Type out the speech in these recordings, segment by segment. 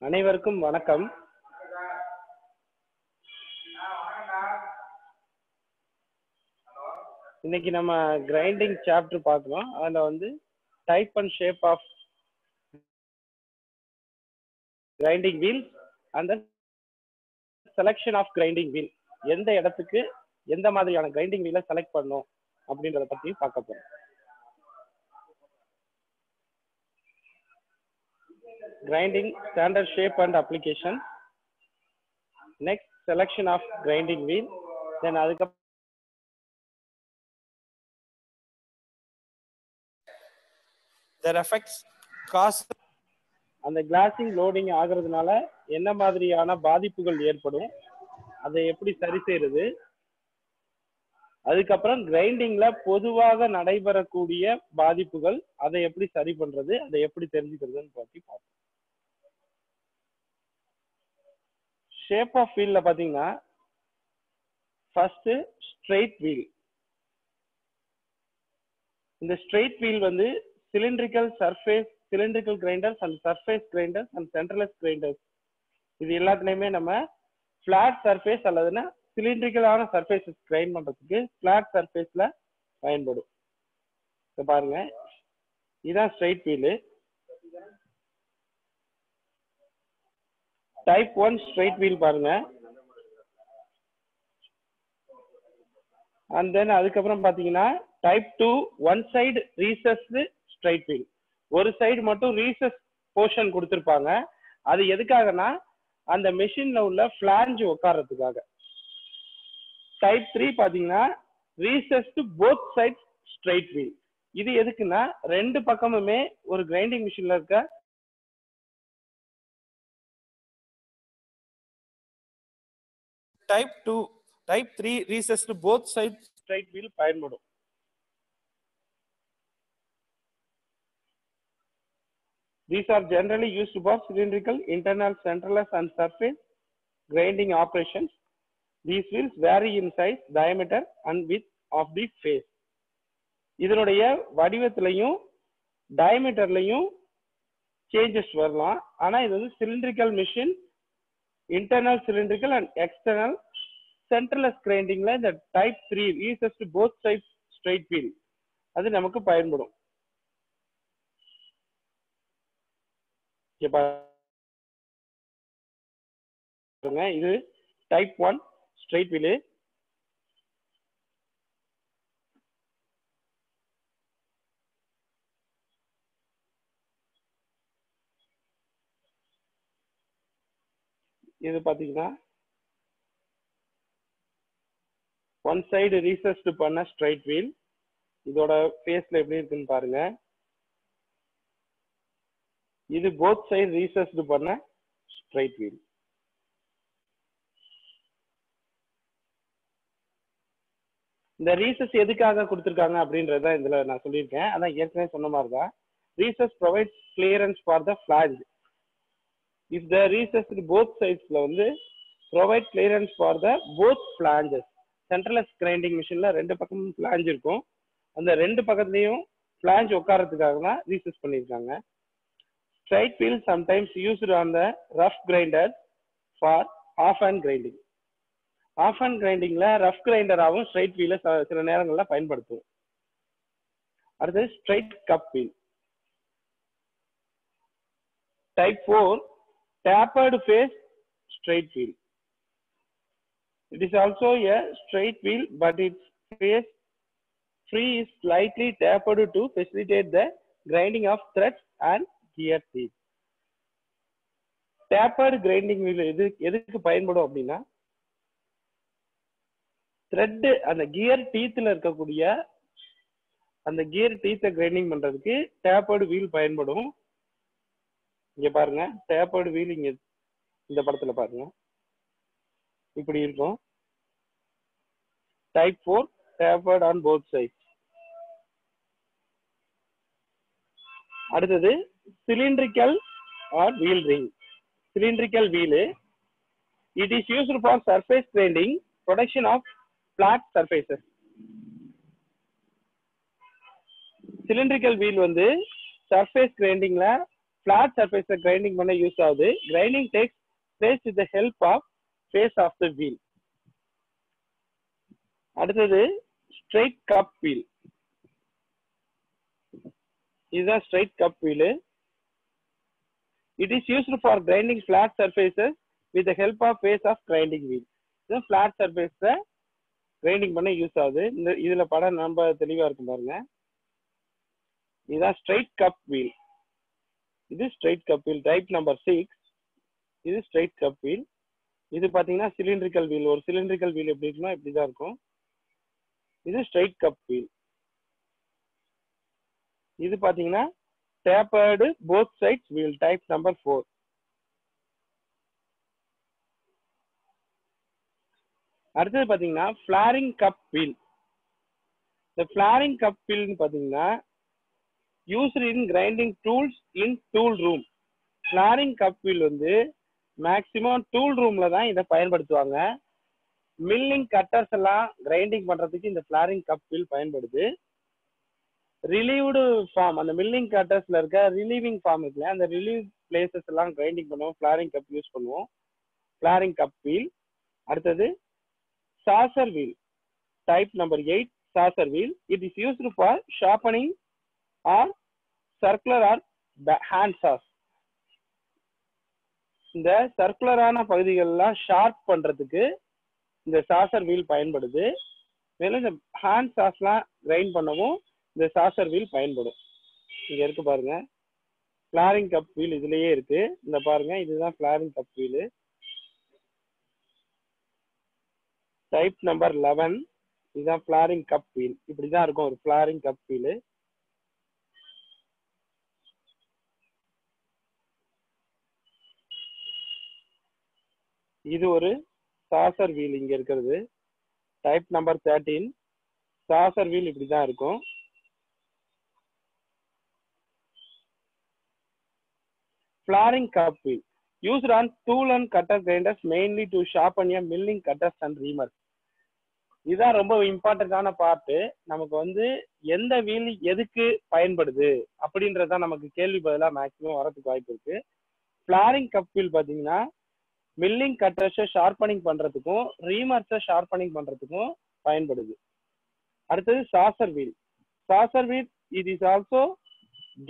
அனைவருக்கும் வணக்கம். இன்னைக்கு நம்ம கிரைண்டிங் சாப்டர் பார்க்கலாம். அதில் வந்து type and shape of grinding wheel and selection of grinding wheel, எந்த இடத்துக்கு எந்த மாதிரியான கிரைண்டிங் வீலை செலக்ட் பண்ணணும் அப்படின்றத பற்றி பார்க்க போகிறோம். Grinding standard shape and application, next selection of grinding wheel, then அதுக்கு their effects cause அந்த கிளாசிங் லோடிங் ஆகிறதுனால என்ன மாதிரியான பாதிப்புகள் ஏற்படும், அதை எப்படி சரி செய்யறது, அதுக்கப்புறம் கிரைண்டிங்ல பொதுவாக நடைபெறக்கூடிய பாதிப்புகள் அதை எப்படி சரி பண்றது, அதை எப்படி தெரிஞ்சுக்கிறதுன்னு பற்றி பார்ப்போம். ஷேப் ஆஃப் வீல்ல பாத்தீங்கன்னா ஃபர்ஸ்ட் ஸ்ட்ரெயிட் வீல். இந்த ஸ்ட்ரெயிட் வீல் வந்து cylindrical surface, cylindrical grinders and surface grinders and centreless grinders, இது எல்லாத்துலயுமே நம்ம பிளாட் சர்ஃபேஸ் அல்லதுன்னா சிலிண்ட்ரிக்கலான சர்ஃபேஸஸ் கிரைண்ட் பண்றதுக்கு பிளாட் சர்ஃபேஸ்ல பயன்படும். இத பாருங்க, இதுதான் straight wheel. Type 1 straight wheel பாருங்க. அண்ட் தென் அதுக்கப்புறம் பாத்தீங்கன்னா type 2 one side recessed straight wheel. ஒரு சைடு மட்டும் ரீசஸ் போர்ஷன் கொடுத்துருப்பாங்க. அது எதுக்காகனா அந்த மெஷின்ல உள்ள ஃபிளாஞ்ச் உட்கார்றதுக்காக. டைப் 3 பாத்தீங்கன்னா recessed both side straight wheel. இது எதுக்குன்னா ரெண்டு பக்கமுமே ஒரு கிரைண்டிங் மிஷின்ல இருக்க type 2 type 3 recessed both side straight wheel பயன்படும். These are generally used for cylindrical, internal, centerless and surface grinding operations. These wheels vary in size, diameter and width of the face. இதனுடைய வடிவத்திலையும் டயமீட்டர்லையும் changes வரலாம். ஆனா இது வந்து cylindrical machine, internal cylindrical and external centreless கிரைண்டிங்ல இந்த type 3 uses to both sides straight wheel அது நமக்கு பயன்படும். இது டைப் 1 ஸ்ட்ரெயிட் வீல். இது பாத்தீங்கன்னா ஒன் சைடு ரீசஸ்ட் பண்ண ஸ்ட்ரைட் வீல். இதோட ஃபேஸ்ல எப்படி இருக்குன்னு பாருங்க. இது போத் சைடு ரீசஸ்ட் பண்ண ஸ்ட்ரைட் வீல். இந்த ரீசஸ் எதுக்காக கொடுத்துருக்காங்க அப்படின்றத இதுல நான் சொல்லியிருக்கேன். அதான் ஏற்கனவே சொன்ன மாதிரி தான். Recess provides clearance for the flange. If the recess both சைட்ஸ்ல வந்து provide clearance for the both flanges. Centreless grinding மிஷின்ல ரெண்டு பக்கமும் ஃபிளாஞ்ச் இருக்கும். அந்த ரெண்டு பக்கத்துலயும் ஃபிளாஞ்ச் உட்காரத்துக்காக தான் ரீசஸ் பண்ணியிருக்காங்க. Straight wheel sometimes used on the rough grinder for off hand grinding. Off hand கிரைண்டிங்ல ரஃப் கிரைண்டராகவும் ஸ்ட்ரைட் வீல சில நேரங்கள்ல பயன்படுத்துவோம். அடுத்தது straight cup wheel. Type 4 tapered face straight wheel. It is also a straight wheel, but its face free is slightly tapered to facilitate the grinding of threads and gear teeth. Tapered grinding wheel எதுக்கு பயன்படும் அப்படின்னா thread அந்த gear டீத்ல இருக்கக்கூடிய அந்த gear டீத்தை grinding பண்றதுக்கு tapered wheel பயன்படும். இங்க பாருங்க, டேப்பர்டு வீல் இங்க இந்த படத்துல பாருங்க, இப்படி இருக்கும். Type 4 tapered on both sides. அடுத்தது cylindrical or wheel ring. Cylindrical wheel. It is used for surface grinding, production of flat surfaces. Cylindrical wheel வந்து சர்ஃபேஸ் கிரைண்டிங்ல flat surface grinding பண்ண யூஸ் ஆகுது. Grinding takes place with the help of face of the wheel. அடுத்தது straight cup wheel. இதுதான் straight cup wheel. It is used for grinding flat surfaces with the help of face of grinding wheel. இது flat surface grinding பண்ண use ஆகுது. இந்த இதுல படம் நம்ம தெளிவா இருக்கும் பாருங்க. இதுதான் straight cup wheel. இது straight cup wheel type number 6. இது straight cup wheel. இது பாத்தீங்கன்னா cylindrical wheel. ஒரு cylindrical wheel எப்படி இருக்குன்னா இப்படிதான் இருக்கும். இது straight cup wheel. இது பாத்தீங்கன்னா tapered both sides wheel type number 4. அடுத்தது பாத்தீங்கன்னா flaring cup wheel. இந்த flaring cup wheel பாத்தீங்கன்னா used in grinding tools in tool room. flaring cup wheel வந்து மேக்ஸிமம் டூல் ரூம்ல தான் இதை பயன்படுத்துவாங்க. மில்லிங் கட்டர்ஸ் எல்லாம் கிரைண்டிங் பண்றதுக்கு இந்த flaring cup wheel பயன்படுது. ரிலீவ்டு ஃபார்ம், அந்த மில்லிங் கட்டர்ஸ்ல இருக்க ரிலீவிங் ஃபார்ம் இருக்குல்ல, அந்த ரிலீவ் பிளேசஸ் எல்லாம் கிரைண்டிங் பண்ணுவோம். flaring cup யூஸ் பண்ணுவோம். flaring cup wheel. அடுத்தது saucer wheel type number 8. saucer wheel. It is used for sharpening or circular or hand saws. இந்த சர்க்குலரான பகுதிகளெல்லாம் ஷார்ப் பண்றதுக்கு இந்த saucer wheel பயன்படுது. மேலும் இந்த ஹேண்ட் சாஸ்லாம் கிரைண்ட் பண்ணவும் இந்த saucer wheel பயன்படும். இங்க இருக்கு பாருங்க, flaring cup wheel இதுலயே இருக்கு. இந்த பாருங்க, இதுதான் flaring cup wheel type number 11. இதுதான் flaring cup wheel. இப்படிதான் இருக்கும் ஒரு flaring cup wheel. இது ஒரு saucer wheel இங்க இருக்கிறது type number 13. saucer wheel இப்படிதான் இருக்கும். flaring cup wheel used on tool and cutter grinders mainly to sharpen a milling cutters and reamers. இதுதான் ரொம்ப இம்பார்ட்டன்டான பார்ட். நமக்கு வந்து எந்த வீல் எதுக்கு பயன்படுது அப்படின்றதான் நமக்கு கேள்வி பதிலா மேக்ஸிமம் வரதுக்கு வாய்ப்பு இருக்கு. flaring cup wheel பாத்தீங்கன்னா மில்லிங் கட்டர்ஸை ஷார்பனிங் பண்றதுக்கும் ரீமர்ஸை ஷார்பனிங் பண்றதுக்கும் பயன்படுது. அடுத்தது saucer wheel. saucer wheel it is also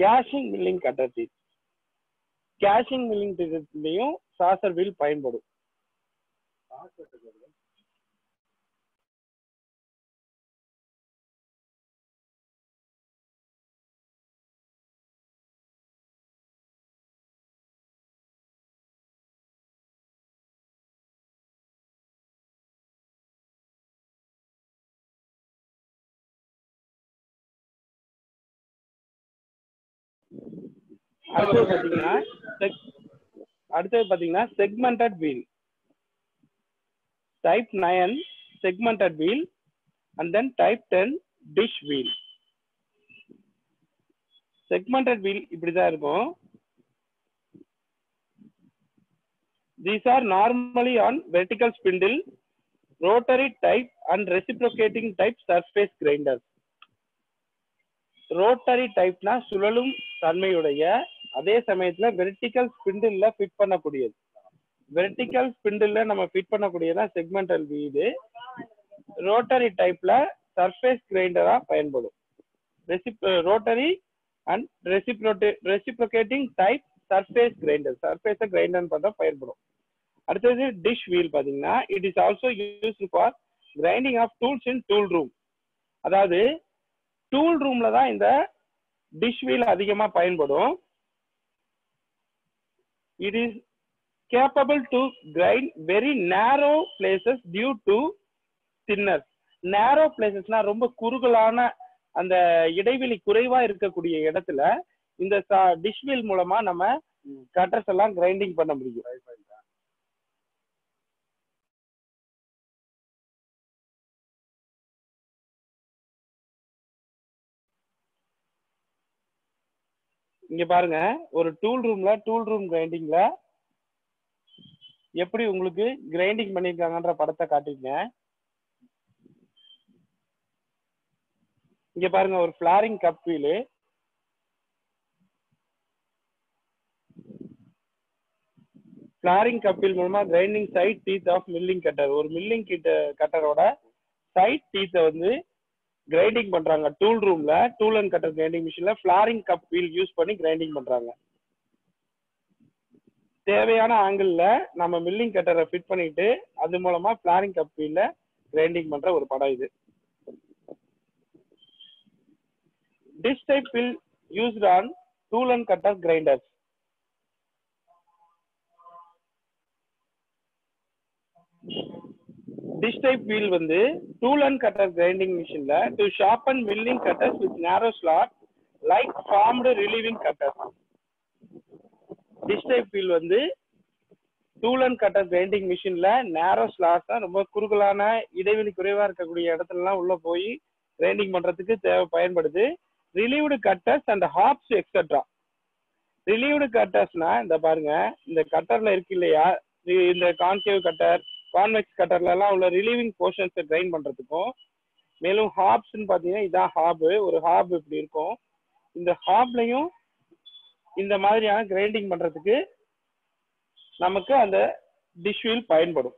gashing milling cutter teeth. gashing milling teethலயும் saucer wheel பயன்படும். அடுத்தது பாத்தீங்கன்னா segmented wheel type 9 segmented wheel and then type 10 dish wheel. segmented wheel இப்படிதான் இருக்கும். These are normally on vertical spindle, rotary type and reciprocating type surface grinders. Rotary டைப்னா சுழலும் தன்மையுடைய, அதே சமயத்துல வெர்டிக்கல் ஸ்பிண்டில்ல ஃபிட் பண்ணக்கூடியது. வெர்டிக்கல் ஸ்பிண்டில்ல நம்ம ஃபிட் பண்ணக்கூடியதான் செக்மெண்டல் வீல். ரோட்டரி டைப்ல சர்ஃபேஸ் கிரைண்டரா பயன்படும். Rotary and reciprocating type surface grinder, சர்ஃபேஸை கிரைண்டர் பண்ண பயன்படும். அடுத்தது டிஷ் வீல் பாத்தீங்கன்னா it is also used for grinding of tools in tool room. அதாவது டூல் ரூம்ல தான் இந்த டிஷ் வீல் அதிகமா பயன்படும். It is capable to grind very narrow places due to thinners. narrow placesனா ரொம்ப குறுகலான அந்த இடைவெளி குறைவா இருக்கக்கூடிய இடத்துல இந்த டிஷ் வீல் மூலமா நம்ம கட்டர்ஸ் எல்லாம் கிரைண்டிங் பண்ண முடியும். இங்க பாருங்க, ஒரு டூல் ரூம் கிரைண்டிங்ல எப்படி உங்களுக்கு கிரைண்டிங் பண்ணிருக்காங்கன்ற படத்தை காட்டிங்க. இங்க பாருங்க, ஒரு flaring cup wheel. Flaring cup wheel மூலமா grinding side teeth of milling cutter. ஒரு மில்லிங் கட்டரோட சைட் டீத்தை வந்து கிரைண்டிங் பண்றாங்க. டூல் ரூம்ல டூல் அண்ட் கட்டர் கிரைண்டிங் மிஷின்ல ஃபிளாரிங் கப் வீல் யூஸ் பண்ணி கிரைண்டிங் பண்றாங்க. தேவையான ஆங்கிள் நம்ம மில்லிங் கட்டரை ஃபிட் பண்ணிட்டு அது மூலமா ஃபிளாரிங் கப் வீல்ல கிரைண்டிங் பண்ற ஒரு படம் இது. Dish type wheel used on tool and cutter grinders. Dish type wheel வந்து டூல் அண்ட் கட்டர் கிரைண்டிங் மிஷின்ல to sharpen milling cutters with narrow slot like formed relieving cutters. Dish type wheel வந்து tool and cutter grinding மிஷின்ல narrow slots, ரொம்ப குறுகலான இடைவெளி குறைவா இருக்கக்கூடிய இடத்துலலாம் உள்ள போய் கிரைண்டிங் பண்றதுக்கு பயன்படுது. Relieved cutters and hobs etcetera. Relieved கட்டர்ஸ்னா இந்த பாருங்க, இந்த கட்டர்ல இருக்கு இல்லையா, இந்த கான்கேவ் கட்டர், கான்வெக்ஸ் கட்டர்ல எல்லாம் உள்ள ரிலீவிங் போர்ஷன்ஸை கிரைண்ட் பண்றதுக்கும், மேலும் ஹாப்ஸ்ன்னு பாத்தீங்கன்னா இதான் ஹாப். ஒரு ஹாப் இப்படி இருக்கும். இந்த ஹாப்லையும் இந்த மாதிரியான கிரைண்டிங் பண்றதுக்கு நமக்கு அந்த டிஷ் வீல் பயன்படும்.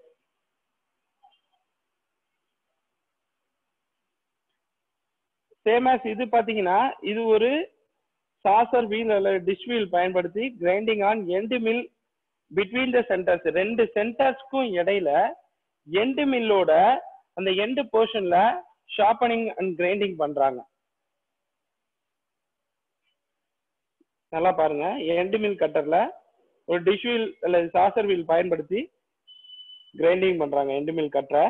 சேம் ஆஸ் இது பாத்தீங்கன்னா இது ஒரு சாசர் வீல் அல்லது டிஷ் வீல் பயன்படுத்தி grinding on end mill between the centres. ரெண்டு சென்டர்ஸ்க்கும் இடையில எண்ட் மில்லோட அந்த எண்ட் போர்ஷன்ல ஷார்பனிங் அண்ட் கிரைண்டிங் பண்றாங்க. நல்லா பாருங்க, எண்ட் மில் கட்டர்ல ஒரு டிஷ் வீல் அல்லது சாசர் வீல் பயன்படுத்தி கிரைண்டிங் பண்றாங்க எண்ட் மில் கட்டரை.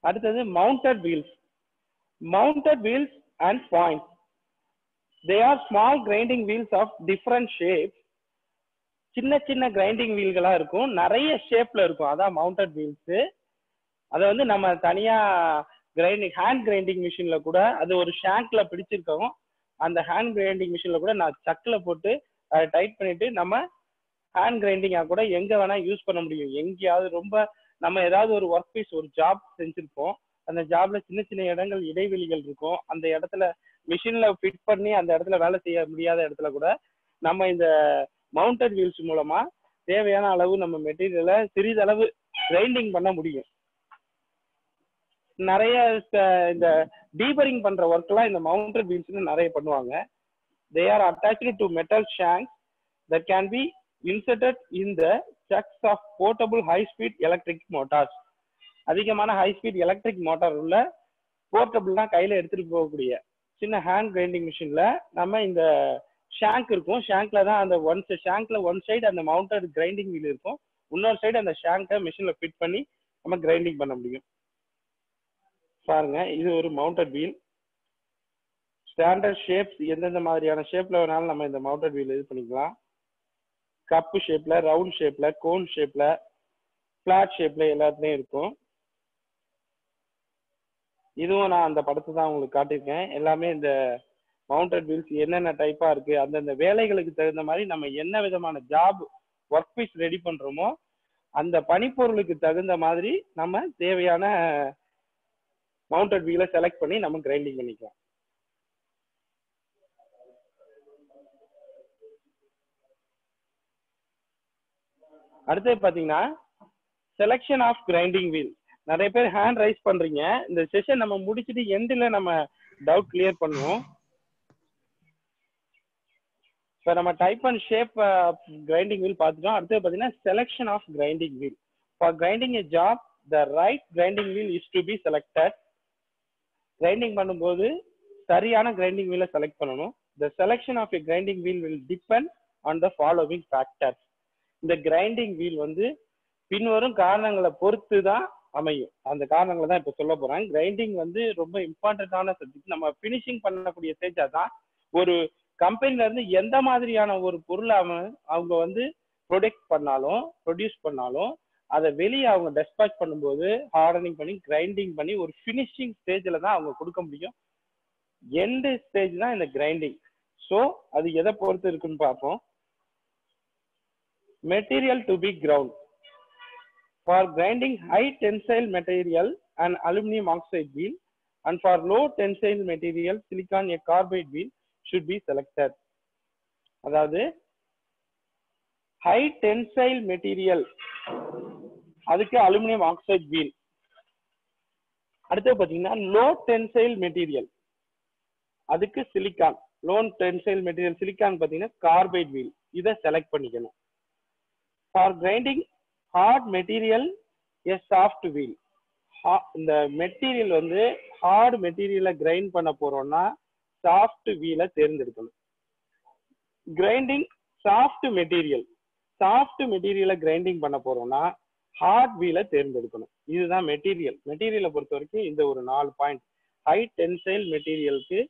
அடுத்தது mounted wheels. Mounted wheels and points. They are small grinding wheels of different shapes. சின்ன சின்ன கிரைண்டிங் வீல்களா இருக்கும், நிறைய ஷேப்ல இருக்கும். அதான் மவுண்டட் வீல்ஸ். அதை வந்து நம்ம தனியா கிரைண்டிங் ஹேண்ட் கிரைண்டிங் மிஷின்ல கூட அது ஒரு ஷாங்க்ல பிடிச்சிருக்கோம். அந்த ஹேண்ட் கிரைண்டிங் மிஷின்ல கூட நான் சக்ல போட்டு அதை டைட் பண்ணிட்டு நம்ம ஹேண்ட் கிரைண்டிங்கா கூட எங்க வேணா யூஸ் பண்ண முடியும். எங்கேயாவது ரொம்ப நம்ம ஏதாவது ஒரு ஒர்க் பீஸ், ஒரு ஜாப் செஞ்சிருப்போம், அந்த ஜாப்ல சின்ன சின்ன இடங்கள் இடைவெளிகள் இருக்கும். அந்த இடத்துல மிஷின்ல ஃபிட் பண்ணி அந்த இடத்துல வேலை செய்ய முடியாத இடத்துல கூட நம்ம இந்த மவுண்டட் வீல்ஸ் மூலமா தேவையான அளவு நம்ம மெட்டீரியலை சிறிதளவு கிரைண்டிங் பண்ண முடியும். நிறைய இந்த டீபரிங் பண்ற ஒர்க் எல்லாம் இந்த மவுண்டட் வீல்ஸ் நிறைய பண்ணுவாங்க. They are attached to metal shanks that can be inserted in the chucks of portable high speed electric motors. அதிகமான ஹை ஸ்பீட் எலக்ட்ரிக் மோட்டார் உள்ள போர்ட்டபிள்னா கையில எடுத்துட்டு போகக்கூடிய சின்ன ஹேண்ட் கிரைண்டிங் மிஷின்ல நம்ம இந்த ஷாங்க் இருக்கும். ஷாங்க்ல தான் அந்த ஷாங்க்ல ஒன் சைடு அந்த மவுண்டட் கிரைண்டிங் வீல் இருக்கும், இன்னொரு சைடு அந்த ஷாங்கை மிஷின்ல ஃபிட் பண்ணி நம்ம கிரைண்டிங் பண்ண முடியும். பாருங்க, இது ஒரு மவுண்டட் வீல். ஸ்டாண்டர்ட் ஷேப்ஸ், எந்தெந்த மாதிரியான ஷேப்ல வேணாலும் நம்ம இந்த மவுண்டட் வீல் இது பண்ணிக்கலாம். கப்பு ஷேப்ல, ரவுண்ட் ஷேப்ல, கோன் ஷேப்ல, பிளாட் ஷேப்ல எல்லாத்துலயும் இருக்கும். இதுவும் நான் அந்த படத்தை தான் உங்களுக்கு காட்டியிருக்கேன். எல்லாமே இந்த மவுண்டட் வீல்ஸ் என்னென்ன டைப்பா இருக்கு, அந்தந்த வேலைகளுக்கு தகுந்த மாதிரி நம்ம என்ன விதமான ஜாப் ஒர்க் பீஸ் ரெடி பண்றோமோ அந்த பணிப்பொருளுக்கு தகுந்த மாதிரி நம்ம தேவையான மவுண்டட் வீலை செலக்ட் பண்ணி நம்ம கிரைண்டிங் பண்ணிக்கலாம். அடுத்து பாத்தீங்கன்னா செலக்ஷன் ஆஃப் கிரைண்டிங் வீல். நிறைய பேர் ஹேண்ட் ரைஸ் பண்றீங்க. இந்த செஷன் நம்ம முடிச்சுட்டு எண்ட்ல நம்ம டவுட் கிளியர் பண்ணுவோம். இப்போ நம்ம type and shape grinding wheel பார்த்துட்டோம். அடுத்து பார்த்தீங்கன்னா selection of grinding wheel. For grinding a job the right grinding wheel is to be selected. Grinding பண்ணும்போது சரியான கிரைண்டிங் வீலை செலக்ட் பண்ணணும். The selection of a grinding wheel will depend on the following factors. இந்த grinding wheel வந்து பின்வரும் காரணங்களை பொறுத்து தான் அமையும். அந்த காரணங்களை தான் இப்போ சொல்ல போறேன். கிரைண்டிங் வந்து ரொம்ப இம்பார்ட்டன்டான சப்ஜெக்ட். நம்ம ஃபினிஷிங் பண்ணக்கூடிய ஸ்டேஜா தான் ஒரு கம்பெனில இருந்து எந்த மாதிரியான ஒரு பொருளை அவங்க வந்து ப்ரொடியூஸ் பண்ணாலும் அதை வெளியே அவங்க டெஸ்பேச் பண்ணும்போது ஹார்டனிங் பண்ணி கிரைண்டிங் பண்ணி ஒரு ஃபினிஷிங் ஸ்டேஜில் தான் அவங்க கொடுக்க முடியும். எண்ட் ஸ்டேஜ் தான் இந்த கிரைண்டிங். ஸோ அது எதை பொறுத்து இருக்குன்னு பார்ப்போம். Material to be ground. For grinding high tensile material, an aluminum oxide wheel, and for low tensile material, silicon carbide wheel should be selected. அதாவது ஹை டென்சைல் மெட்டீரியல் அதுக்கு aluminium oxide wheel. அடுத்து பாத்தீங்கன்னா low tensile material அதுக்கு silicon. Low tensile material silicon பாத்தீங்கன்னா carbide wheel. இதை select பண்ணிக்கணும். For grinding hard material a soft wheel. இந்த material வந்து ஹார்ட் மெட்டீரியலை கிரைண்ட் பண்ண போறோம்னா சாஃப்ட் வீலை தேர்ந்தெடுக்கணும். கிரைண்டிங் சாஃப்ட் மெட்டீரியலை கிரைண்டிங் பண்ண போறோம்னா ஹார்ட் வீலை தேர்ந்தெடுக்கணும். இதுதான் மெட்டீரியலை பொறுத்த வரைக்கும் இந்த ஒரு 4 பாயிண்ட். ஹை டென்சைல் மெட்டீரியலுக்கு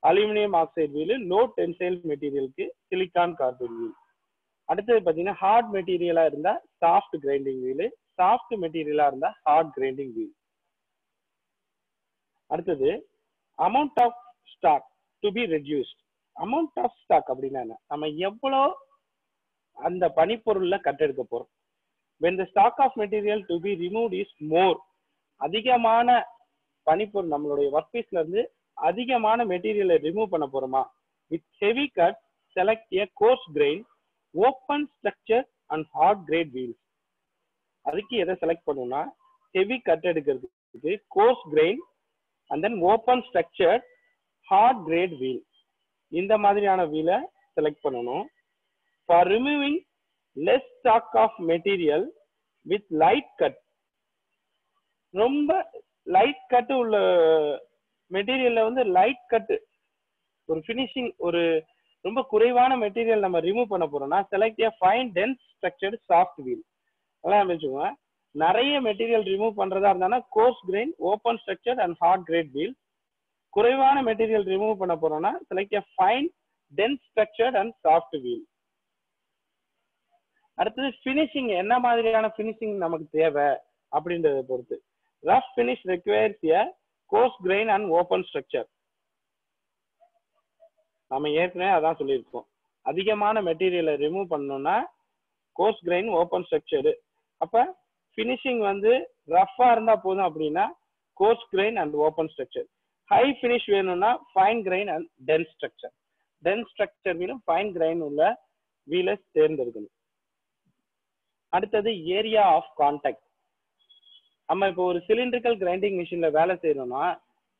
aluminium oxide wheel, low tensile மெட்டீரியலுக்கு சிலிக்கான் கார்பைட் வீல். அடுத்தது பாத்தீங்கன்னா ஹார்ட் மெட்டீரியலா இருந்தா சாஃப்ட் கிரைண்டிங் வீல், சாஃப்ட் மெட்டீரியலா இருந்தா ஹார்ட் கிரைண்டிங் வீல். அடுத்தது amount of stock to be reduced. Amount of stock அப்படின்னா என்ன? நம்ம எவ்வளோ அந்த பனிப்பொருள்ல கட்டெடுக்க போறோம். when the stock of material to be removed is more, அதிகமான பனிப்பொருள் நம்மளுடைய ஒர்க் பீஸ்ல இருந்து அதிகமான மெட்டீரியலை ரிமூவ் பண்ண போறோமா, with heavy cut select a coarse grain open structure and hard grade wheels. அதுக்கு எதை செலக்ட் பண்ணுவோம்னா ஹெவி கட் எடுக்கிறதுக்கு coarse grain and then open structure hard grade wheel. இந்த மாதிரியான வீலை செலக்ட் பண்ணணும். For removing less stock of material with light cut, ரொம்ப light cut உள்ள மெட்டீரியல்ல வந்து லைட் கட் ஒரு ஃபினிஷிங் ஒரு ரொம்ப குறைவான மெட்டீரியல் நம்ம ரிமூவ் பண்ண போறோம்னா select a fine dense structured soft wheel. அதெல்லாம் வச்சுக்கோங்க. நிறைய மெட்டீரியல் ரிமூவ் பண்றதா இருந்தா coarse grain open structure and hard grade wheel. குறைவான மெட்டீரியல் ரிமூவ் பண்ண போறோம்னா select a fine dense structured and soft wheel. அடுத்தது ஃபினிஷிங், என்ன மாதிரியான ஃபினிஷிங் நமக்கு தேவை அப்படின்றத பொறுத்து. Rough finish requires a coarse grain and open structure. நம்ம ஏற்கனவே அதான் சொல்லியிருக்கோம். அதிகமான மெட்டீரியலை ரிமூவ் பண்ணோம்னா கோர்ஸ் கிரெயின் ஓப்பன் ஸ்ட்ரக்சர். அப்ப ஃபினிஷிங் வந்து ரஃபா இருந்தா போதும் அப்படின்னா coarse grain and open structure. High finish வேணும்னா fine grain and dense structure. Dense structure வீலும் ஃபைன் கிரெயின் உள்ள வீலை தேர்ந்தெடுக்கணும். அடுத்தது ஏரியா ஆஃப் கான்டாக்ட். நம்ம இப்போ ஒரு சிலிண்ட்ரிக்கல் கிரைண்டிங் மிஷின்ல வேலை செய்யறோம்னா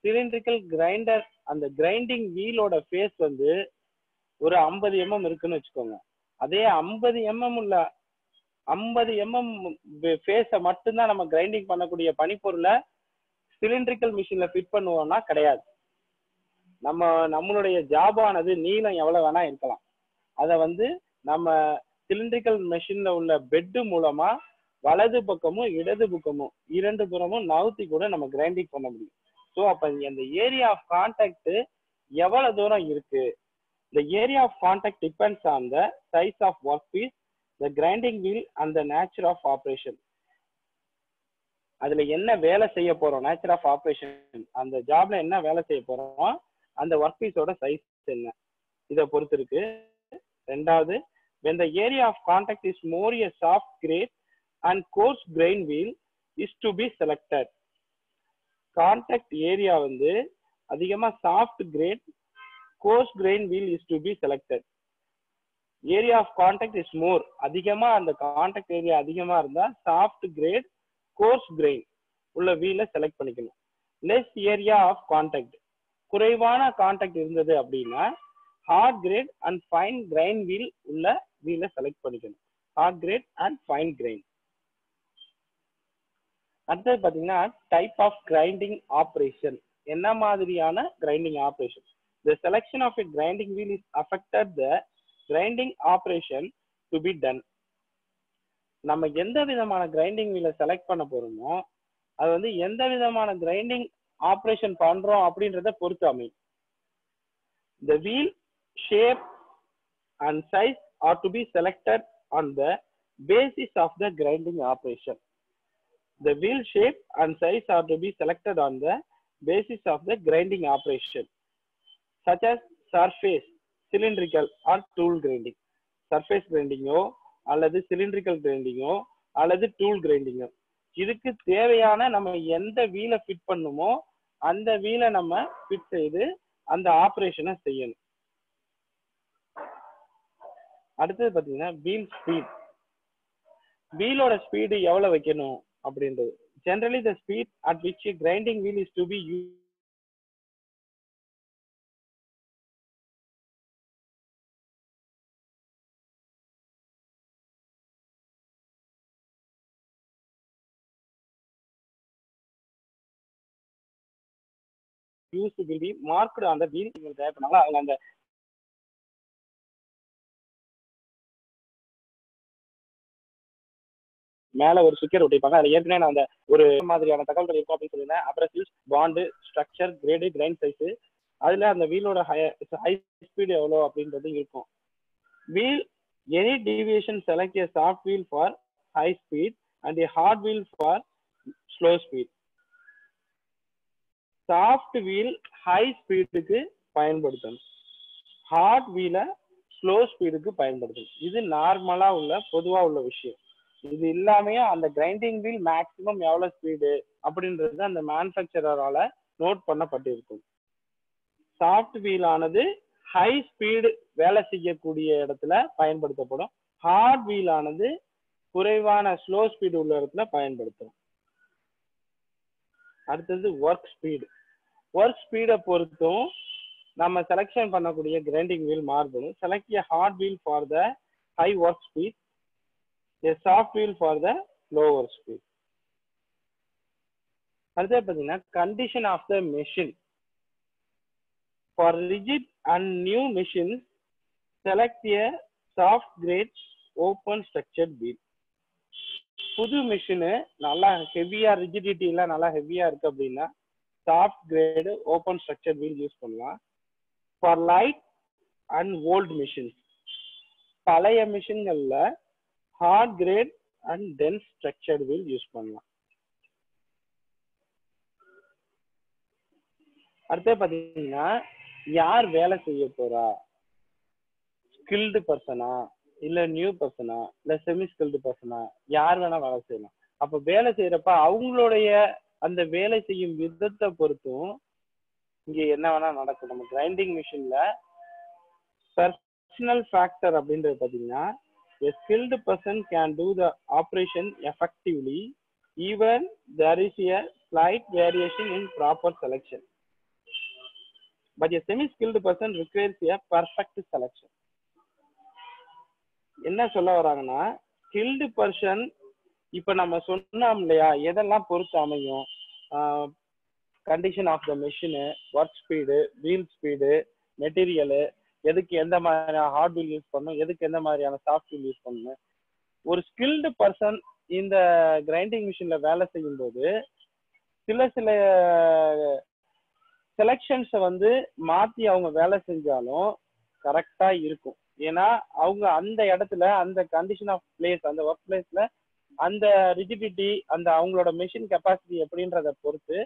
சிலிண்ட்ரிக்கல் கிரைண்டர் அந்த கிரைண்டிங் வீலோட ஃபேஸ் வந்து ஒரு 50 mm இருக்குன்னு வச்சுக்கோங்க. அதே 50 mm உள்ள 50 mm ஃபேஸை மட்டும்தான் நம்ம கிரைண்டிங் பண்ணக்கூடிய பனிப்பொருளை சிலிண்ட்ரிக்கல் மிஷின்ல ஃபிட் பண்ணுவோம்னா கிடையாது. நம்மளுடைய ஜாபானது நீளம் எவ்வளவு வேணா இருக்கலாம். அதை வந்து நம்ம சிலிண்ட்ரிக்கல் மெஷின்ல உள்ள பெட்டு மூலமா வலது பக்கமும் இடது பக்கமும் 2 புறமும் நவுத்தி கூட நம்ம கிரைண்டிங் பண்ண முடியும். ஸோ அப்ப அந்த ஏரியா ஆஃப் கான்டாக்ட் எவ்வளவு தூரம் இருக்கு. The area of contact depends on the size of workpiece, the grinding wheel and the nature of operation. அதுல என்ன வேலை செய்ய போறோம், நேச்சர் ஆஃப் ஆப்ரேஷன், அந்த ஜாப்ல என்ன வேலை செய்ய போறோம், அந்த ஒர்க் பீஸோட சைஸ் என்ன, இதை பொறுத்து இருக்கு. ரெண்டாவது, when the area of contact is more a soft grade and coarse grain wheel is to be selected. Contact area வந்து அதிகமா soft grade coarse grain wheel is to be selected. Area of contact is more, அதிகமா அந்த contact area அதிகமா இருந்தா soft grade coarse grain உள்ள வீலை select பண்ணிக்கணும். Less area of contact, குறைவான கான்டாக்ட் இருந்தது அப்படின்னா hard grade and fine grain wheel உள்ள வீலை செலக்ட் பண்ணிக்கணும். Hard grade and fine grain. அடுத்தது பாத்தீங்கன்னா டைப் ஆஃப் கிரைண்டிங் ஆப்ரேஷன். என்ன மாதிரியான grinding operation? The selection of a grinding wheel is affected the grinding operation to be done. நம்ம எந்த விதமான கிரைண்டிங் வீலை செலக்ட் பண்ண போறோமோ அது வந்து எந்த விதமான கிரைண்டிங் ஆப்ரேஷன் பண்றோம் அப்படின்றத பொறுத்து அமையும். The wheel shape and size are to be selected on the basis of the grinding operation. The wheel shape and size are to be selected on the basis of the grinding operation, such as surface, cylindrical or tool grinding. Surface grinding-ஓ அல்லது cylindrical grinding-ஓ அல்லது tool grinding-ஓ, இதுக்கு தேவையான நம்ம எந்த வீலை fit பண்ணுமோ அந்த வீலை நம்ம fit செய்து அந்த ஆப்ரேஷனை செய்யணும். அடுத்தது பாத்தீங்கன்னா வீல் ஸ்பீட். வீலோட ஸ்பீடு எவ்வளவு வைக்கணும் அப்படின்றது. Generally the speed at which grinding wheel is to be used will be marked on the wheel. அவங்க அந்த மேல ஒரு ஸ்டிக்கர் ஒட்டிப்பாங்க. அதுல ஏற்கனவே நான் அந்த ஒரு மாதிரியான தகவல்கள் இருக்கும் அப்படின்னு சொல்லியிருந்தேன். Abrasives, bond, structure, grade, grind size, அதுல அந்த வீலோட ஹை ஸ்பீடு எவ்வளோ அப்படின்றது இருக்கும். Wheel any deviation select a soft wheel for high speed and a hard wheel for slow speed. Soft wheel high ஸ்பீடுக்கு பயன்படுத்தணும், ஹார்ட் வீலை ஸ்லோ ஸ்பீடுக்கு பயன்படுத்தணும். இது நார்மலா உள்ள பொதுவா உள்ள விஷயம். இது இல்லாமையே அந்த கிரைண்டிங் வீல் மேக்சிமம் எவ்வளவு ஸ்பீடு அப்படின்றது அந்த மேனுஃபேக்சரரால நோட் பண்ணப்பட்டிருக்கும். சாஃப்ட் வீல் ஆனது ஹை ஸ்பீடு வேலை செய்யக்கூடிய இடத்துல பயன்படுத்தப்படும். ஹார்ட் வீல் ஆனது குறைவான ஸ்லோ ஸ்பீடு உள்ள இடத்துல பயன்படுத்தும். அடுத்தது ஒர்க் ஸ்பீடு. ஒர்க் ஸ்பீடை பொறுத்தும் நம்ம செலக்ஷன் பண்ணக்கூடிய கிரைண்டிங் வீல் மாறுபடும். Select a hard wheel for the high work speed, a soft wheel for the lower speed. அடுத்து பார்த்தீங்கன்னா condition of the machine. For rigid and new machines, select a soft grade open structured wheel. புது machine நல்லா ஹெவியா rigidity எல்லாம் நல்லா ஹெவியா இருக்கு அப்படின்னா soft grade open structure wheel use பண்ணலாம். For light and old machines, பழைய மிஷின்கள்ல hard grade and dense structured wheel use பண்ணலாம். அடுத்து பாத்தீங்கன்னா யார் வேலை செய்ய போறா, ஸ்கில்டு பர்சனா இல்ல நியூ பர்சனா இல்ல செமி ஸ்கில்டு பர்சனா, யார் வேணா வேலை செய்யலாம். அப்ப வேலை செய்யறப்ப அவங்களுடைய அந்த வேலை செய்யும் விதத்தை பொறுத்தும் இங்க என்ன வேணா நடக்கும். நம்ம கிரைண்டிங் மிஷின்ல பர்சனல் ஃபேக்டர் அப்படின்றது பாத்தீங்கன்னா a skilled person can do the operation effectively even there is a slight variation in proper selection, but a semi skilled person requires a perfect selection. என்ன சொல்ல வராங்கன்னா ஸ்கில்டு பர்சன் இப்ப நம்ம சொன்னோம் இல்லையா, எதெல்லாம் பொறுத்து அமையும், condition of the machine, work speed, wheel speed, material, எதுக்கு எந்த மாதிரியான ஹார்ட் வீல் யூஸ் பண்ணணும், எதுக்கு எந்த மாதிரியான சாஃப்ட் வீல் யூஸ் பண்ணணும். ஒரு ஸ்கில்டு பர்சன் இந்த கிரைண்டிங் மிஷின்ல வேலை செய்யும் போது சில செலெக்ஷன்ஸை வந்து மாத்தி அவங்க வேலை செஞ்சாலும் கரெக்டா இருக்கும். ஏன்னா அவங்க அந்த இடத்துல அந்த கண்டிஷன் ஆஃப் பிளேஸ், அந்த ஒர்க் பிளேஸ்ல அந்த ரிஜிடிட்டி, அந்த அவங்களோட மெஷின் கெப்பாசிட்டி எப்படின்றத பொறுத்து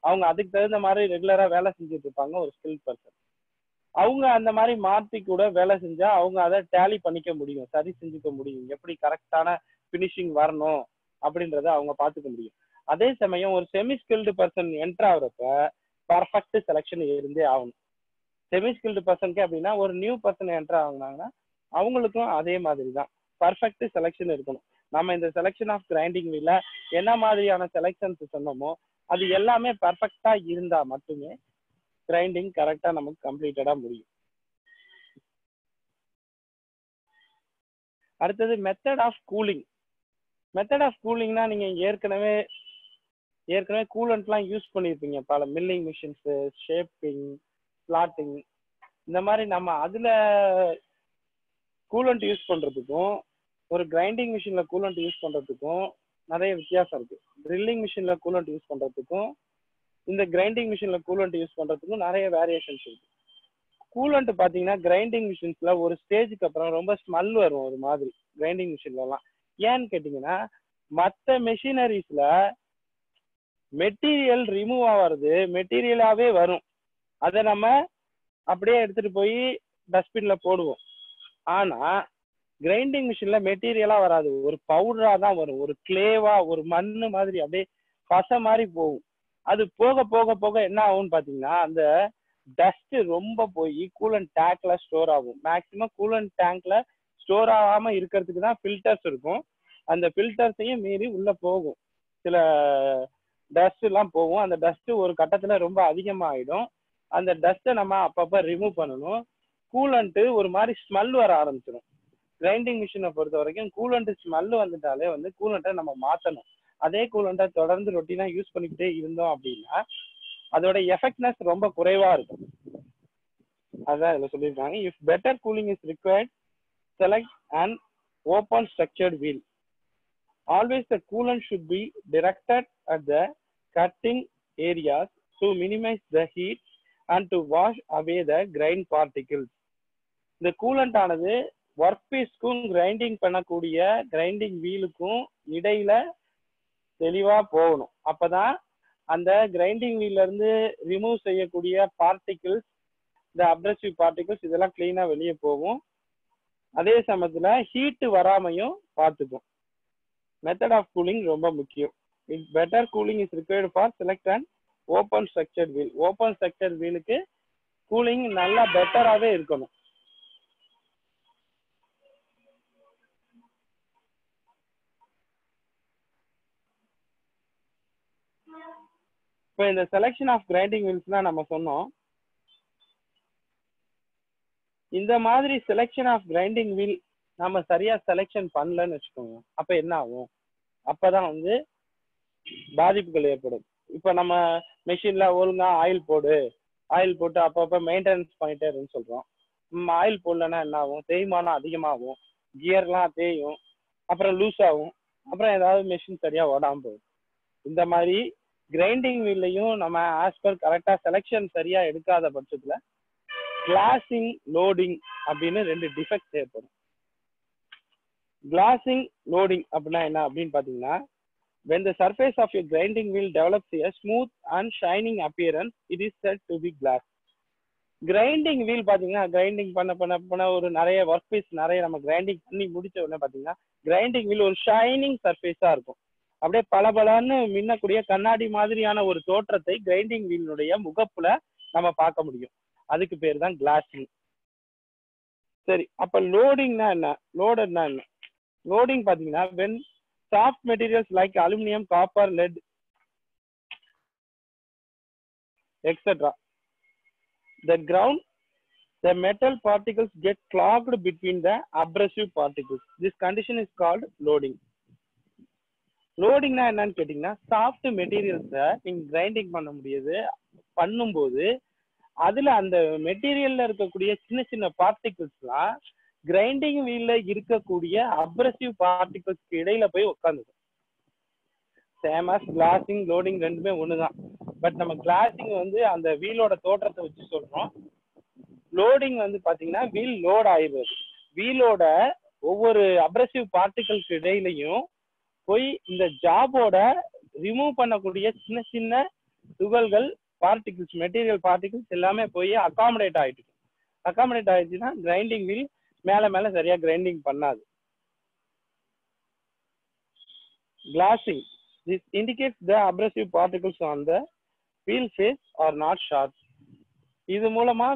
அவங்க அதுக்கு தகுந்த மாதிரி ரெகுலரா வேலை செஞ்சுட்டு இருப்பாங்க. ஒரு ஸ்கில் பர்சன் அவங்க அந்த மாதிரி மாற்றி கூட வேலை செஞ்சா அவங்க அதை டேலி பண்ணிக்க முடியும், சரி செஞ்சுக்க முடியும், எப்படி கரெக்டான பினிஷிங் வரணும் அப்படின்றத அவங்க பார்த்துக்க முடியும். அதே சமயம் ஒரு செமி ஸ்கில்டு பர்சன் என்டர் ஆகுறப்ப பர்ஃபெக்ட் செலெக்ஷன் இருந்தே ஆகணும். செமி ஸ்கில்டு பர்சனுக்கு அப்படின்னா ஒரு நியூ பர்சன் என்டர் ஆகுனாங்கன்னா அவங்களுக்கும் அதே மாதிரி தான் பர்ஃபெக்ட் செலெக்ஷன் இருக்கணும். நம்ம இந்த செலெக்ஷன் ஆஃப் கிரைண்டிங் வீல்ல என்ன மாதிரியான செலெக்ஷன்ஸ் சொன்னோமோ அது எல்லாமே பர்ஃபெக்டா இருந்தா மட்டுமே கிரைண்டிங் கரெக்டா நமக்கு கம்ப்ளீட்டடா முடியும். அடுத்தது method of cooling. Method of கூலிங்னா நீங்க ஏற்கனவே கூலண்ட்லாம் யூஸ் பண்ணியிருப்பீங்க. பல மில்லிங் மிஷின்ஸ், ஷேப்பிங், ஸ்லாட்டிங், இந்த மாதிரி நம்ம அதுல கூலண்ட் யூஸ் பண்றதுக்கும் ஒரு கிரைண்டிங் மிஷின்ல கூலண்ட் யூஸ் பண்றதுக்கும் நிறைய வித்தியாசம் இருக்கு. ட்ரில்லிங் மிஷின்ல கூலண்ட் யூஸ் பண்றதுக்கும் இந்த கிரைண்டிங் மிஷின்ல கூலண்ட் யூஸ் பண்றதுக்கும் நிறைய வேரியேஷன்ஸ் இருக்கு. கூலண்ட் பாத்தீங்கன்னா கிரைண்டிங் மிஷின்ஸ்ல ஒரு ஸ்டேஜுக்கு அப்புறம் ரொம்ப ஸ்மெல் வரும் ஒரு மாதிரி கிரைண்டிங் மிஷின்ல எல்லாம். ஏன்னு கேட்டீங்கன்னா மற்ற மெஷினரிஸ்ல மெட்டீரியல் ரிமூவ் ஆகிறது மெட்டீரியலாவே வரும், அதை நம்ம அப்படியே எடுத்துட்டு போய் டஸ்ட்பின்ல போடுவோம். ஆனா கிரைண்டிங் மிஷின்ல மெட்டீரியலா வராது, ஒரு பவுடரா தான் வரும், ஒரு கிளேவா, ஒரு மண்ணு மாதிரி அப்படியே பசை மாதிரி போகும். அது போக போக போக என்ன ஆகும்னு பாத்தீங்கன்னா அந்த டஸ்ட் ரொம்ப போய் கூலண்ட் டேங்க்ல ஸ்டோர் ஆகும். மேக்சிமம் கூலண்ட் டேங்க்ல ஸ்டோர் ஆகாம இருக்கிறதுக்கு தான் ஃபில்டர்ஸ் இருக்கும். அந்த ஃபில்டர்ஸையும் மீறி உள்ள போகும், சில டஸ்ட் எல்லாம் போகும். அந்த டஸ்ட் ஒரு கட்டத்துல ரொம்ப அதிகமாகிடும். அந்த டஸ்ட்டை நம்ம அப்பப்போ ரிமூவ் பண்ணணும். கூலண்ட்டு ஒரு மாதிரி ஸ்மெல் வர ஆரம்பிச்சிடும். கிரைண்டிங் மிஷினை பொறுத்த வரைக்கும் கூலண்ட் ஸ்மெல் வந்துட்டாலே வந்து கூலண்ட்டை நம்ம மாற்றணும். அதே கூலண்ட்டை தொடர்ந்து ரொட்டீனா யூஸ் பண்ணிக்கிட்டே இருந்தோம் அப்படின்னா அதோட எஃபெக்ட்னஸ் ரொம்ப குறைவா இருக்கும். அதான் இதில் சொல்லியிருக்காங்க. If better cooling is required select and open structured wheel. Always the coolant should be directed at the cutting areas to minimize the heat and to wash away the grind particles. இந்த coolant ஆனது work பீஸ்க்கும் grinding பண்ணக்கூடிய grinding வீலுக்கும் இடையில தெளிவா போகணும். அப்பதான் அந்த grinding வீல்ல இருந்து remove செய்யக்கூடிய பார்ட்டிகிள்ஸ், இந்த அப்ரசிவ் பார்ட்டிகிள்ஸ் இதெல்லாம் கிளீனா வெளியே போகும். அதே சமயத்துல ஹீட் வராமையும் பார்த்துக்கும். மெத்தட் ஆஃப் கூலிங் ரொம்ப முக்கியம். If better cooling is required for select and open structured wheel. Open structured வீலுக்கு கூலிங் நல்லா பெட்டராகவே இருக்கணும். இப்போ இந்த செலெக்ஷன் ஆஃப் கிரைண்டிங் வீல்ஸ்லாம் நம்ம சொன்னோம். இந்த மாதிரி செலெக்ஷன் ஆஃப் கிரைண்டிங் வீல் நம்ம சரியா செலெக்ஷன் பண்ணலன்னு வச்சுக்கோங்க, அப்ப என்ன ஆகும்? அப்பதான் வந்து பாதிப்புகள் ஏற்படும். இப்போ நம்ம மெஷின்ல ஒழுங்கா ஆயில் போடு, ஆயில் போட்டு அப்பப்போ மெயின்டெனன்ஸ் பண்ணிட்டே இருக்குன்னு சொல்றோம். ஆயில் போடலன்னா என்ன ஆகும்? தேய்மானம் அதிகமாகும், கியர்லாம் தேயும், அப்புறம் லூஸ் ஆகும், அப்புறம் ஏதாவது மெஷின் சரியா ஓடாம போகும். இந்த மாதிரி கிரைண்டிங் வீல்லையும் நம்ம ஆஸ் பர் கரெக்டா செலெக்ஷன் சரியா எடுக்காத பட்சத்துல கிளாசிங், லோடிங் அப்படின்னு ரெண்டு டிஃபெக்ட் ஏற்படும். கிளாசிங், லோடிங் அப்படின்னா என்ன அப்படின்னு பாத்தீங்கன்னா, when the surface of a grinding wheel develops a smooth and shining appearance, it is said to be glass. Grinding wheel பாத்தீங்கன்னா கிரைண்டிங் பண்ண ஒரு நிறைய ஒர்க் பீஸ் நிறைய நம்ம கிரைண்டிங் பண்ணி முடிச்ச உடனே பாத்தீங்கன்னா கிரைண்டிங் வீல் ஒரு ஷைனிங் சர்ஃபேஸா இருக்கும். அப்படியே பளபளன்னு மின்னக்கூடிய கண்ணாடி மாதிரியான ஒரு தோற்றத்தை கிரைண்டிங் வீலினுடைய முகப்புல நம்ம பார்க்க முடியும். அதுக்கு பேர் தான் கிளாசிங். சரி, அப்ப லோடிங்னா என்ன? லோடர்னா என்ன? லோடிங் பாத்தீங்கன்னா when soft materials like aluminum, copper, lead, etc. the ground, the metal particles get clogged between the abrasive particles. This condition is called loading. லோடிங்னா என்னன்னு கேட்டீங்கன்னா, சாஃப்ட் மெட்டீரியல்ஸை நீங்க கிரைண்டிங் பண்ணும்போது அதுல அந்த மெட்டீரியல்ல இருக்கக்கூடிய சின்ன சின்ன பார்ட்டிகிள்ஸ்லாம் கிரைண்டிங் வீல்ல இருக்கக்கூடிய அப்ரசிவ் பார்ட்டிகிள்ஸ்க்கு இடையில போய் உட்காந்துக்கும். சேமஸ் கிளாசிங், லோடிங் ரெண்டுமே ஒண்ணுதான். பட் நம்ம கிளாசிங் வந்து அந்த வீலோட தோற்றத்தை வச்சு சொல்றோம். லோடிங் வந்து பாத்தீங்கன்னா வீல் லோட் ஆயிடுறது. வீலோட ஒவ்வொரு அப்ரசிவ் பார்ட்டிகிள்ஸ் இடையிலையும் போய் இந்த ஜாபோட ரிமூவ் பண்ணக்கூடிய சின்ன சின்ன துகள்கள், பார்ட்டிகிள்ஸ், மெட்டீரியல் பார்ட்டிகிள்ஸ் எல்லாமே போய் அகாமடேட் ஆயிடுச்சுன்னா கிரைண்டிங் வீல் மேல சரியா கிரைண்டிங் பண்ணாது. Glazing, this indicates the abrasive particles on the wheel face are not sharp. இது மூலமா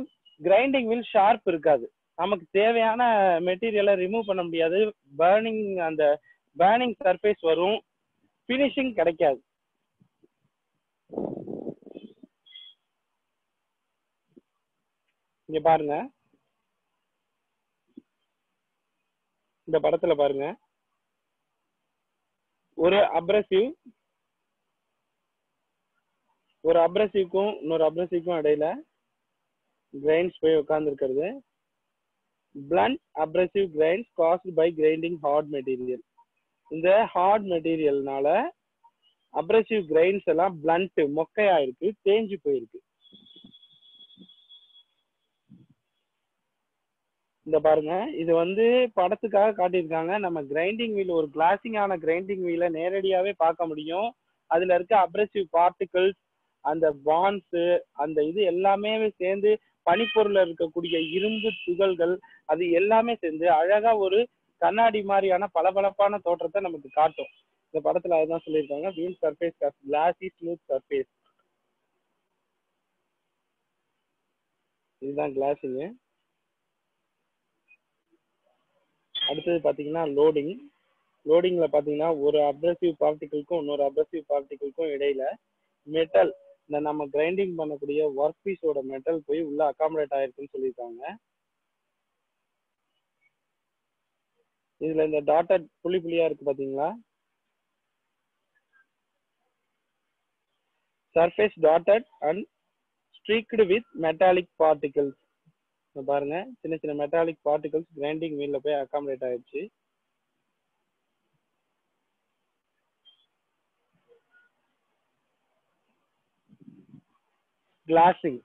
கிரைண்டிங் வீல் ஷார்ப் இருக்காது, நமக்கு தேவையான மெட்டீரியலை ரிமூவ் பண்ண முடியாது, அந்த பர்னிங் சர்ஃபேஸ் வரும், ஃபினிஷிங் கிடைக்காது. இங்க பாருங்க, இந்த படத்துல பாருங்க, ஒரு அப்ரசிவ்க்கும் இன்னொரு அப்ரசிவ்க்கும் இடையில கிரைன்ஸ் போய் உட்கார்ந்து இருக்கிறது. blunt abrasive grains caused by grinding hard material. இந்த ஹார்ட் மெட்டீரியல்னால அப்ரசிவ் கிரைன்ஸ் எல்லாம் பிளண்ட், மொக்கையா இருக்கு, தேஞ்சு போயிருக்கு. இந்த பாருங்க, இது வந்து படத்துக்காக காட்டியிருக்காங்க. நம்ம கிரைண்டிங் வீல், ஒரு கிளாசிங் ஆன கிரைண்டிங் வீலை நேரடியாவே பார்க்க முடியும். அதுல இருக்க அப்ரசிவ் பார்ட்டிகிள்ஸ், அந்த பான்ஸ், அந்த இது எல்லாமே சேர்ந்து பனிப்பொருள்ல இருக்கக்கூடிய இரும்பு துகள்கள், அது எல்லாமே சேர்ந்து அழகா ஒரு கண்ணாடி மாதிரியான பளபளப்பான தோற்றத்தை நமக்கு காட்டும். இந்த படத்துல அதுதான் சொல்லியிருக்காங்க, வீல் சர்ஃபேஸ் கிளாசி ஸ்மூத் சர்ஃபேஸ். இதுதான் கிளாசிங். அடுத்தது பார்த்தீங்கன்னா லோடிங்ல பார்த்தீங்கன்னா ஒரு அப்ரசிவ் பார்ட்டிகளுக்கும் இன்னொரு அப்ரசிவ் பார்ட்டிகளுக்கும் இடையில மெட்டல், இந்த நம்ம கிரைண்டிங் பண்ணக்கூடிய ஒர்க் பீஸோட மெட்டல் போய் உள்ள அகாமடேட் ஆயிருக்குன்னு சொல்லியிருக்காங்க. இதுல இந்த டாட்டட் புள்ளி புள்ளியா இருக்கு பாத்தீங்களா, surface dotted and streaked with metallic particles. பாருங்க, சின்ன சின்ன மெட்டாலிக் பார்ட்டிகல்ஸ் கிரைண்டிங் வீல்ல போய் அகாமடேட் ஆயிடுச்சு. Glassing.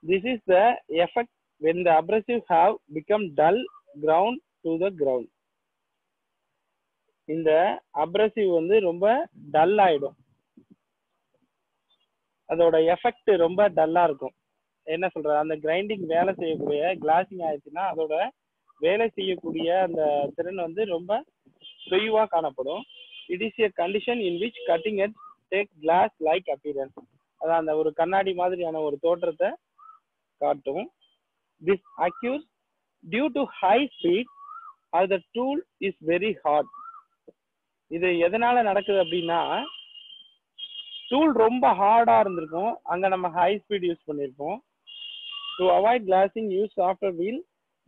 This is the effect when the abrasive have become dull ground to the ground. இந்த அப்ரசிவ் வந்து ரொம்ப டல் ஆயிடும், அதோட எஃபெக்ட் ரொம்ப டல்லா இருக்கும். என்ன சொல்றது, அந்த கிரைண்டிங் வேலை செய்யக்கூடிய கிளாசிங் ஆயிடுச்சுன்னா அதோட வேலை செய்யக்கூடிய அந்த திறன் வந்து ரொம்ப தொய்வா காணப்படும். It is a condition in which cutting edge take glass like appearance. அதான் அந்த ஒரு கண்ணாடி மாதிரியான ஒரு தோற்றத்தை காட்டும். This occurs due to high speed or the tool is very hard. இது எதனால நடக்குது அப்படின்னா, டூல் ரொம்ப ஹார்டா இருந்திருக்கும், அங்க நம்ம ஹை ஸ்பீட் யூஸ் பண்ணிருப்போம். To avoid glassing, use softer wheel,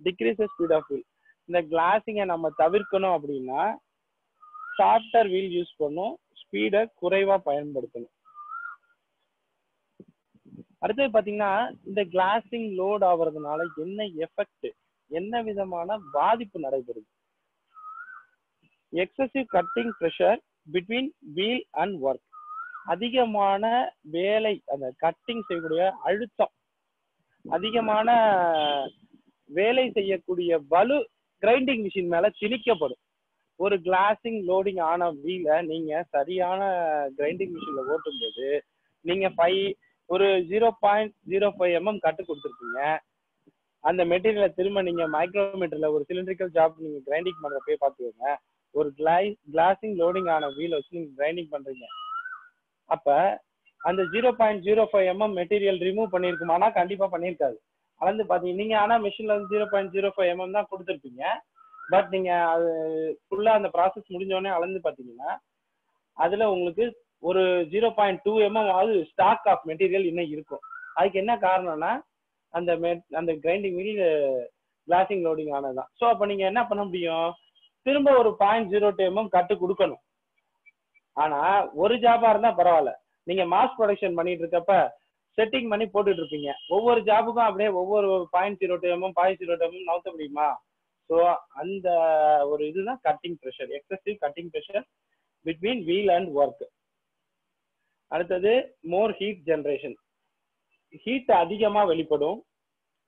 decrease the speed of wheel. இந்த கிளாசிங்கை நம்ம தவிர்க்கணும் அப்படின்னா சாஃப்டர் வீல் யூஸ் பண்ணும், ஸ்பீடை குறைவா பயன்படுத்தணும். அடுத்தது பாத்தீங்கன்னா, இந்த கிளாசிங் லோட் ஆகுறதுனால என்ன எஃபெக்ட், என்ன விதமான பாதிப்பு நடைபெறுது. Excessive cutting pressure between wheel and work. அதிகமான வேலை, அந்த கட்டிங் செய்யக்கூடிய அழுத்தம், அதிகமான வேலை செய்யக்கூடிய வலு கிரைண்டிங் மிஷின் மேல திணிக்கப்படும். ஒரு கிளாசிங் லோடிங் ஆன வீலை நீங்க சரியான கிரைண்டிங் மிஷின்ல ஓட்டும் போது நீங்க ஒரு 0.05 mm கட்டு கொடுத்துருப்பீங்க. அந்த மெட்டீரியலை திரும்ப நீங்க மைக்ரோமீட்டர்ல ஒரு சிலிண்ட்ரிக்கல் ஜாப் நீங்க கிரைண்டிங் பண்றப்பே பார்த்துக்கோங்க, ஒரு கிளாசிங் லோடிங் ஆன வீல் வச்சு நீங்க கிரைண்டிங் பண்றீங்க. அப்ப அந்த 0.05 mm மெட்டீரியல் ரிமூவ் பண்ணிருக்குமானா கண்டிப்பா பண்ணிருக்காது. அளந்து பாத்தீங்க நீங்க, ஆனா மிஷின்ல வந்து 0.05 mm தான் கொடுத்துருப்பீங்க. பட் நீங்க அது ஃபுல்லா அந்த ப்ராசஸ் முடிஞ்சோடனே அளந்து பாத்தீங்கன்னா அதுல உங்களுக்கு ஒரு 0.2 mm ஆகுது ஸ்டாக் ஆஃப் மெட்டீரியல் இன்னும் இருக்கும். அதுக்கு என்ன காரணம்னா அந்த கிரைண்டிங் வீல் கிளாசிங் லோடிங் ஆனதுதான். ஸோ அப்ப நீங்க என்ன பண்ண முடியும், திரும்ப ஒரு 0.02 mm கட்டு கொடுக்கணும். ஆனா ஒரு ஜாபா இருந்தா பரவாயில்ல, நீங்க மாஸ் ப்ரொடக்ஷன் பண்ணிட்டு இருக்கப்ப செட்டிங் பண்ணி போட்டுட்டு இருப்பீங்க, ஒவ்வொரு ஜாபுக்கும் அப்படியே ஒவ்வொரு 0.02 mm 0.02 mm நவுத்த முடியுமா? ஸோ அந்த ஒரு இதுதான் cutting pressure, excessive cutting pressure between wheel and work. அடுத்தது மோர் ஹீட் ஜெனரேஷன். ஹீட் அதிகமா வெளிப்படும்.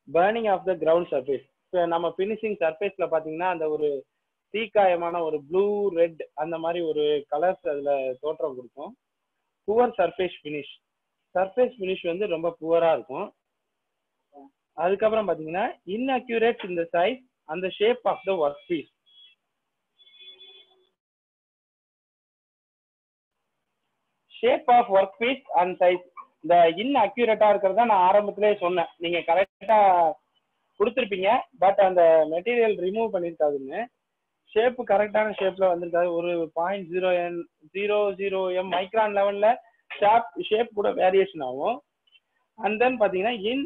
Burning of the ground surface. இப்போ நம்ம பினிஷிங் சர்ஃபேஸ்ல பாத்தீங்கன்னா அந்த ஒரு தீக்காயமான ஒரு ப்ளூ ரெட் அந்த மாதிரி ஒரு கலர்ஸ் அதுல தோற்றம் கொடுக்கும். Poor surface finish. Surface finish வந்து ரொம்ப புவரா இருக்கும். அதுக்கப்புறம் பாத்தீங்கன்னா inaccurate in the size and the shape of the workpiece. Shape of workpiece and size. இந்த இன்அக்யூரேட்டா இருக்கிறதா நான் ஆரம்பத்திலே சொன்னேன், நீங்க கரெக்டா கொடுத்துருப்பீங்க பட் அந்த மெட்டீரியல் ரிமூவ் பண்ணிருக்காதுன்னு. ஷேப் கரெக்டான ஷேப்ல வந்திருக்காது. ஒரு 0.00 m மைக்ரான் லெவல்ல ஷேப் கூட வேரியேஷன் ஆகும். அண்ட் தென் பாத்தீங்கன்னா in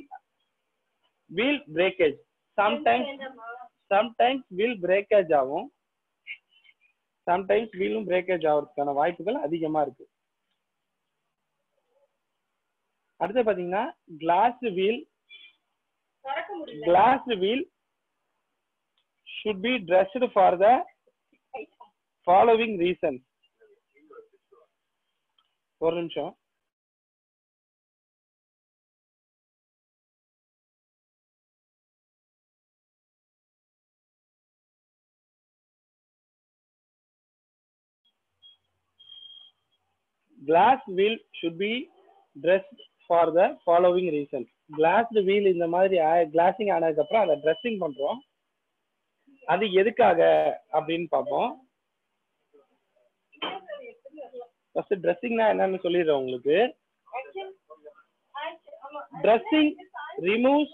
wheel breakage. Sometimes wheel breakage ஆகும், சம்டைம்ஸ் வீலும் பிரேக்கேஜ் ஆகிறதுக்கான வாய்ப்புகள் அதிகமா இருக்கு. அடுத்து பாத்தீங்கன்னா glass wheel should be dressed for the following reasons. ஒரு நிமிஷம். Glass wheel should be dressed for the following reasons. Glassed wheel இந்த மாதிரி கிளாசிங் ஆனதுக்கு அப்புறம் அதை ட்ரெஸ்ஸிங் பண்றோம். அது எதுக்காக அப்படின்னு பார்ப்போம். ஃபர்ஸ்ட் ட்ரெஸ்ஸிங்னா என்னன்னு சொல்லிடுறேன் உங்களுக்கு. Dressing removes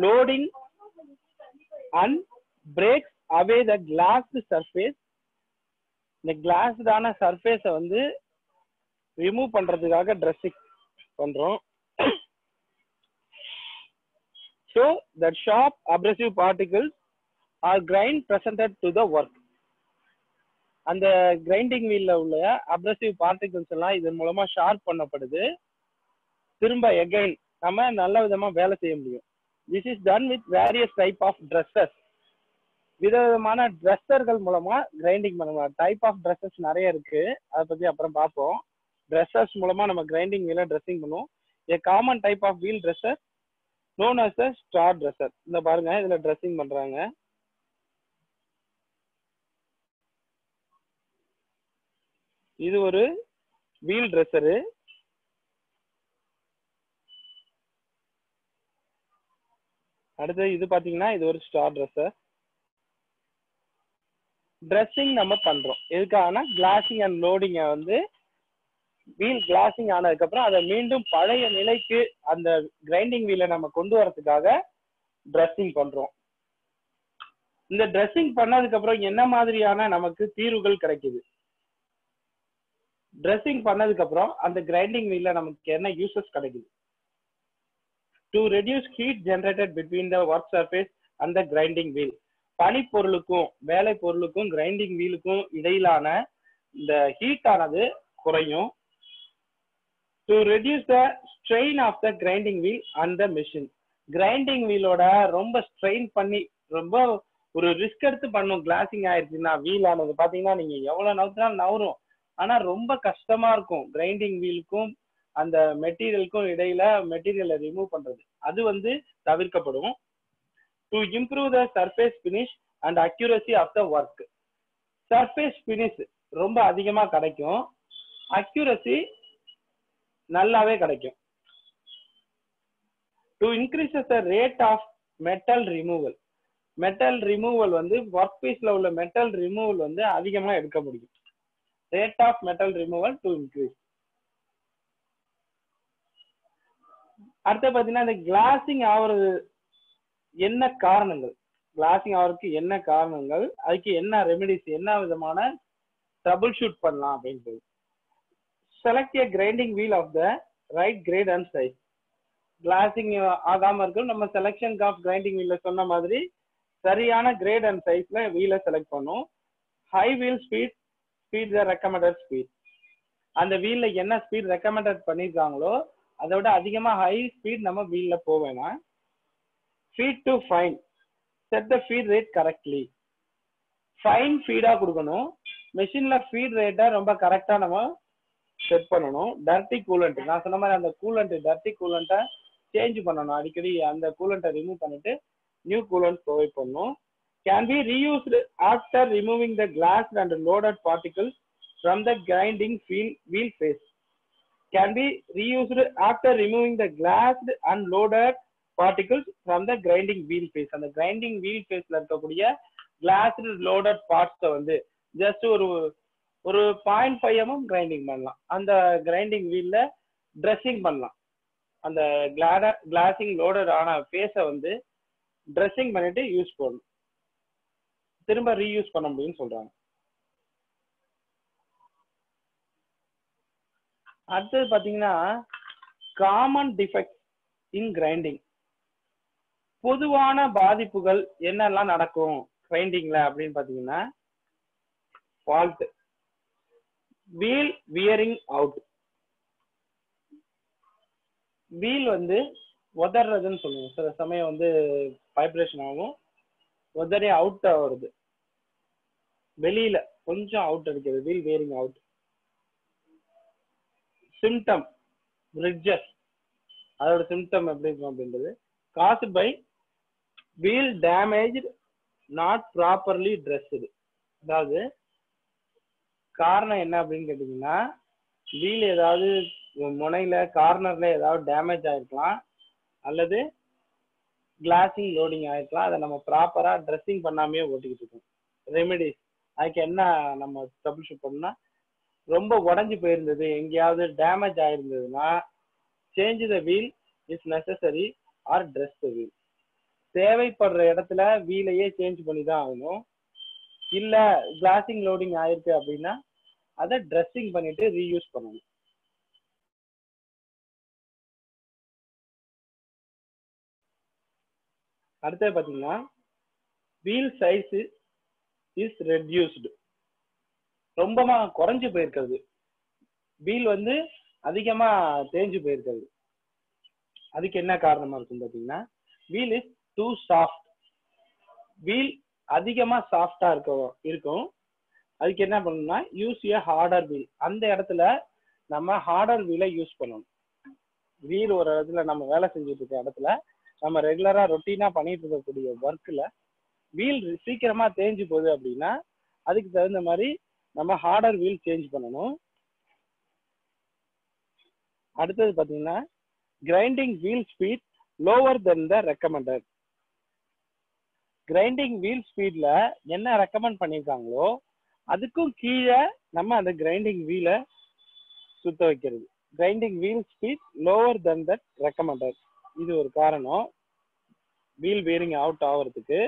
loading and breaks away the glassed surface. இந்த கிளாஸ்டான சர்ஃபேஸை வந்து ரிமூவ் பண்றதுக்காக ட்ரெஸ்ஸிங் பண்றோம். So that sharp abrasive particles are grind presented to the work. அந்த கிரைண்டிங் வீல்ல உள்ள அப்ரசிவ் பார்ட்டிகல்ஸ் எல்லாம் இதன் மூலமா ஷார்ப் பண்ணப்படுது. திரும்ப எகைன் நம்ம நல்ல விதமா வேலை செய்ய முடியும். This is done with various type of dressers. விதவிதமான ட்ரெஸ்ஸர்கள் மூலமா கிரைண்டிங் பண்ணுவாங்க. டைப் ஆஃப் ட்ரெஸ்ஸஸ் நிறைய இருக்கு, அதை பத்தி அப்புறம் பார்ப்போம். ட்ரெஸ்ஸர்ஸ் மூலமா நம்ம கிரைண்டிங் வீல ட்ரெஸ்ஸிங் பண்ணுவோம். A common type of wheel dresser known as a straw dresser. இந்த பாருங்க, இதுல ட்ரெஸ்ஸிங் பண்றாங்க. இது ஒரு வீல் ட்ரெஸ்ஸரு. அடுத்து இது பாத்தீங்கன்னா இது ஒரு ஸ்ட்ரா ட்ரெஸ்ஸர். ட்ரெஸ்ஸிங் நம்ம பண்றோம் எதுக்காகனா கிளாசிங் அண்ட் லோடிங்க வந்து வீல் கிளாசிங் ஆனதுக்கு அப்புறம் அதை மீண்டும் பழைய நிலைக்கு அந்த கிரைண்டிங் வீலை நம்ம கொண்டு வரதுக்காக ட்ரெஸ்ஸிங் பண்றோம். இந்த ட்ரெஸ்ஸிங் பண்ணதுக்கு அப்புறம் என்ன மாதிரியான நமக்கு தீர்வுகள் கிடைக்குது? ட்ரெஸ்ஸிங் பண்ணதுக்கு அப்புறம் அந்த கிரைண்டிங் வீல்ல நமக்கு என்ன யூசஸ் கிடைக்குது? To reduce heat generated between the work surface and the grinding wheel. பனிப்பொருளுக்கும் வேலை பொருளுக்கும் கிரைண்டிங் வீலுக்கும் இடையிலான இந்த ஹீட் ஆனது குறையும். To reduce the strain of the grinding wheel and the machine. கிரைண்டிங் வீலோட ரொம்ப ஸ்ட்ரெயின் பண்ணி ரொம்ப ஒரு ரிஸ்க் எடுத்து பண்ணும். கிளாசிங் ஆயிடுச்சுன்னா வீல் ஆனது பாத்தீங்கன்னா நீங்க எவ்வளவு நவுத்தினாலும் நவரும், ஆனா ரொம்ப கஷ்டமா இருக்கும் கிரைண்டிங் வீலுக்கும் அந்த மெட்டீரியலுக்கும் இடையில மெட்டீரியலை ரிமூவ் பண்றது. அது வந்து தவிர்க்கப்படும். To improve the surface finish and accuracy of the work. Surface finish ரொம்ப அதிகமா கிடைக்கும், அக்யூரசி நல்லாவே கிடைக்கும். To increase the rate of metal removal. Metal removal வந்து ஒர்க் பீஸ்ல உள்ள மெட்டல் ரிமூவல் வந்து அதிகமா எடுக்க முடியும். Rate of metal removal to increase. அடுத்து பாத்தீங்கன்னா இந்த கிளாசிங் ஆகுறது என்ன காரணங்கள், கிளாசிங் ஆகிறதுக்கு என்ன காரணங்கள், அதுக்கு என்ன ரெமெடிஸ், என்ன விதமான ட்ரபிள் ஷூட் பண்ணலாம் அப்படின்னு. Select a grinding wheel of the right grade and size. Glazing ஆகாம இருக்கும் நம்ம செலக்ஷன் ஆஃப் கிரைண்டிங் வீல்ல சொன்ன மாதிரி சரியான கிரேட் அண்ட் சைஸ்ல வீலை செலக்ட் பண்ணும். ஹை வீல் ஸ்பீட் த ரெக்கமெண்டட் ஸ்பீட். அந்த வீல்ல என்ன ஸ்பீட் ரெக்கமெண்டட் பண்ணிருக்காங்களோ அதை விட அதிகமா ஹை ஸ்பீட் நம்ம வீல்ல போவேனா. Feed too fine. Set the feed rate correctly. Fine ஃபீடா கொடுக்கணும். மெஷின்ல ஃபீட் ரேட்டை ரொம்ப கரெக்டா நம்ம செட் பண்ணணும். டர்ட்டி கூலண்ட், நான் சொன்ன மாதிரி அந்த கூலண்ட் டர்ட்டி கூலண்ட்டை சேஞ்ச் பண்ணணும். அடிக்கடி அந்த கூலண்ட்டை ரிமூவ் பண்ணிட்டு நியூ கூலண்ட் ப்ரொவைட் பண்ணணும். Can be reused after removing the glass and loaded particles from the grinding wheel face. Can be reused after removing the glazed and loaded particles from the grinding wheel face. அந்த grinding wheel ஃபேஸ்ல இருக்கக்கூடிய glazed loaded பார்ட்ஸை வந்து just ஒரு 0.5 mm grinding பண்ணலாம். அந்த grinding வீல்ல dressing பண்ணலாம். அந்த glazing loaded ஆன ஃபேஸை வந்து ட்ரெஸ்ஸிங் பண்ணிட்டு யூஸ் பண்ணணும், திரும்ப ரீயூஸ் பண்ண முடியும்னு சொல்றாங்க. அடுத்தது பாத்தீங்கன்னா காமன் டிஃபெக்ட் இன் கிரைண்டிங். பொதுவான பாதிப்புகள் என்னெல்லாம் நடக்கும் கிரைண்டிங்ல அப்படின்னு பாத்தீங்கன்னா, fault, wheel wearing out. Wheel வந்து உதறதுன்னு சொல்லுவோம். சில சமயம் வந்து வைப்ரேஷன் ஆகும், உதறி அவுட் வருது, வெளியில கொஞ்சம் அவுட் அடிக்கிறது, wheel wearing out. Symptom ridges, அதோட சிம்டம் எப்படி இருக்கும் அப்படின்றது caused by wheel damage not properly dressed. அதாவது காரணம் என்ன அப்படின்னு கேட்டீங்கன்னா, வீல் ஏதாவது முனையில கார்னர்ல ஏதாவது டேமேஜ் ஆயிருக்கலாம், அல்லது கிளாசிங் லோடிங் ஆயிருக்கலாம். அதை நம்ம ப்ராப்பரா ட்ரெஸ்ஸிங் பண்ணாமே ஓட்டிக்கிட்டு இருக்கோம். ரெமெடிஸ் அதுக்கு என்ன நம்ம ட்ரபிள் ஷூட் பண்ணோம்னா, ரொம்ப உடஞ்சி போயிருந்தது, எங்கேயாவது டேமேஜ் ஆயிருந்ததுன்னா change the wheel is necessary or dress the wheel. தேவைப்படுற இடத்துல வீலையே சேஞ்ச் பண்ணி தான் ஆகணும். இல்ல கிளாசிங் லோடிங் ஆயிருக்கு அப்படின்னா அதை ட்ரெஸ்ஸிங் பண்ணிட்டு ரீயூஸ் பண்ணணும். அடுத்தது பாத்தீங்கன்னா வீல் சைஸ் இஸ் ரெடியூஸ்டு, ரொம்பமா குறைஞ்சு போயிருக்கிறது. வீல் வந்து அதிகமா தேஞ்சு போயிருக்கிறது. அதுக்கு என்ன காரணமா இருக்கும் பாத்தீங்கன்னா wheel is too soft. Wheel அதிகமா சாஃப்டா இருக்கும். அதுக்கு என்ன பண்ணணும்னா யூஸ் ஏ ஹார்டர் வீல். அந்த இடத்துல நம்ம ஹார்டர் வீலை யூஸ் பண்ணணும். வீல் ஒரு இடத்துல நம்ம வேலை செஞ்சுட்டு இருக்க இடத்துல நம்ம ரெகுலரா ரொட்டீனா பண்ணிட்டு இருக்கக்கூடிய ஒர்க்ல வீல் சீக்கிரமா தேஞ்சு போகுது அப்படின்னா அதுக்கு தகுந்த மாதிரி நம்ம ஹார்டர் வீல் சேஞ்ச் பண்ணணும். அடுத்தது பாத்தீங்கன்னா கிரைண்டிங் வீல் ஸ்பீட் லோவர் தென் த ரெக்கமெண்டட். கிரைண்டிங் வீல் ஸ்பீட்ல என்ன ரெக்கமெண்ட் பண்ணியிருக்காங்களோ அதுக்கும் கீழே நம்ம அந்த கிரைண்டிங் வீலை சுத்த வைக்கிறது. Grinding wheel speed lower then that recommended. இது ஒரு காரணம் வீல் வேரிங் அவுட் ஆகிறதுக்கு.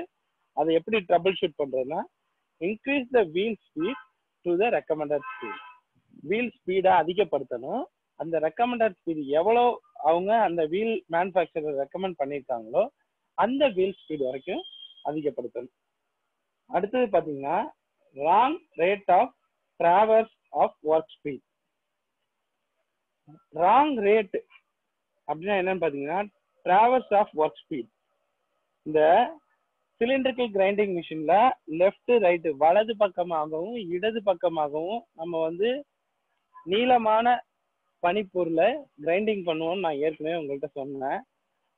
அதை எப்படி ட்ரபிள் ஷூட் பண்றதுன்னா increase the wheel speed to the recommended speed. Wheel ஸ்பீடை அதிகப்படுத்தணும். அந்த ரெக்கமெண்டட் ஸ்பீட் எவ்வளோ அவங்க அந்த வீல் மேனுஃபேக்சரர் ரெக்கமெண்ட் பண்ணியிருக்காங்களோ அந்த வீல் ஸ்பீட் வரைக்கும் அதிகப்படுத்தணும். அடுத்தது பாத்தீங்கன்னா wrong rate of traverse of work speed. Wrong rate அப்படின்னா என்னன்னு பாத்தீங்கன்னா டிராவர்ஸ் ஆஃப் ஒர்க் ஸ்பீட். இந்த சிலிண்ட்ரிக்கல் கிரைண்டிங் மிஷின்ல லெஃப்ட் ரைட்டு வலது பக்கமாகவும் இடது பக்கமாகவும் நம்ம வந்து நீளமான பனிப்பொருளை கிரைண்டிங் பண்ணுவோம்னு நான் ஏற்கனவே உங்கள்கிட்ட சொன்னேன்.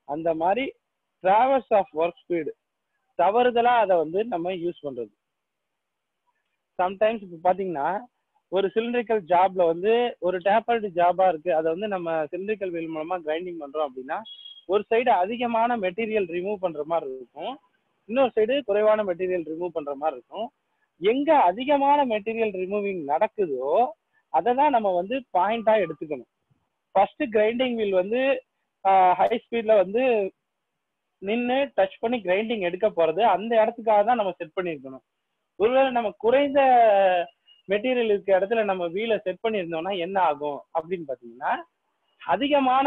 அந்த மாதிரி டிராவர்ஸ் ஆஃப் ஒர்க் ஸ்பீடு தவறுதலா அதை வந்து நம்ம யூஸ் பண்றது. சம்டைம்ஸ் இப்போ பாத்தீங்கன்னா ஒரு சிலிண்ட்ரிக்கல் ஜாப்ல வந்து ஒரு டேப்பர்டு ஜாபா இருக்கு, அதை வந்து நம்ம சிலிண்ட்ரிக்கல் வீல் மூலமா கிரைண்டிங் பண்றோம் அப்படின்னா ஒரு சைடு அதிகமான மெட்டீரியல் ரிமூவ் பண்ற மாதிரி இருக்கும், இன்னொரு சைடு குறைவான மெட்டீரியல் ரிமூவ் பண்ற மாதிரி இருக்கும். எங்க அதிகமான மெட்டீரியல் ரிமூவிங் நடக்குதோ அதை தான் நம்ம வந்து பாயிண்டா எடுத்துக்கணும். ஃபர்ஸ்ட் கிரைண்டிங் வீல் வந்து ஹை ஸ்பீட்ல வந்து நின்று டச் பண்ணி கிரைண்டிங் எடுக்க போறது அந்த இடத்துக்காக தான் நம்ம செட் பண்ணியிருக்கணும். ஒருவேளை நம்ம குறைந்த மெட்டீரியல் இருக்க இடத்துல நம்ம வீலை செட் பண்ணியிருந்தோம்னா என்ன ஆகும் அப்படின்னு பாத்தீங்கன்னா அதிகமான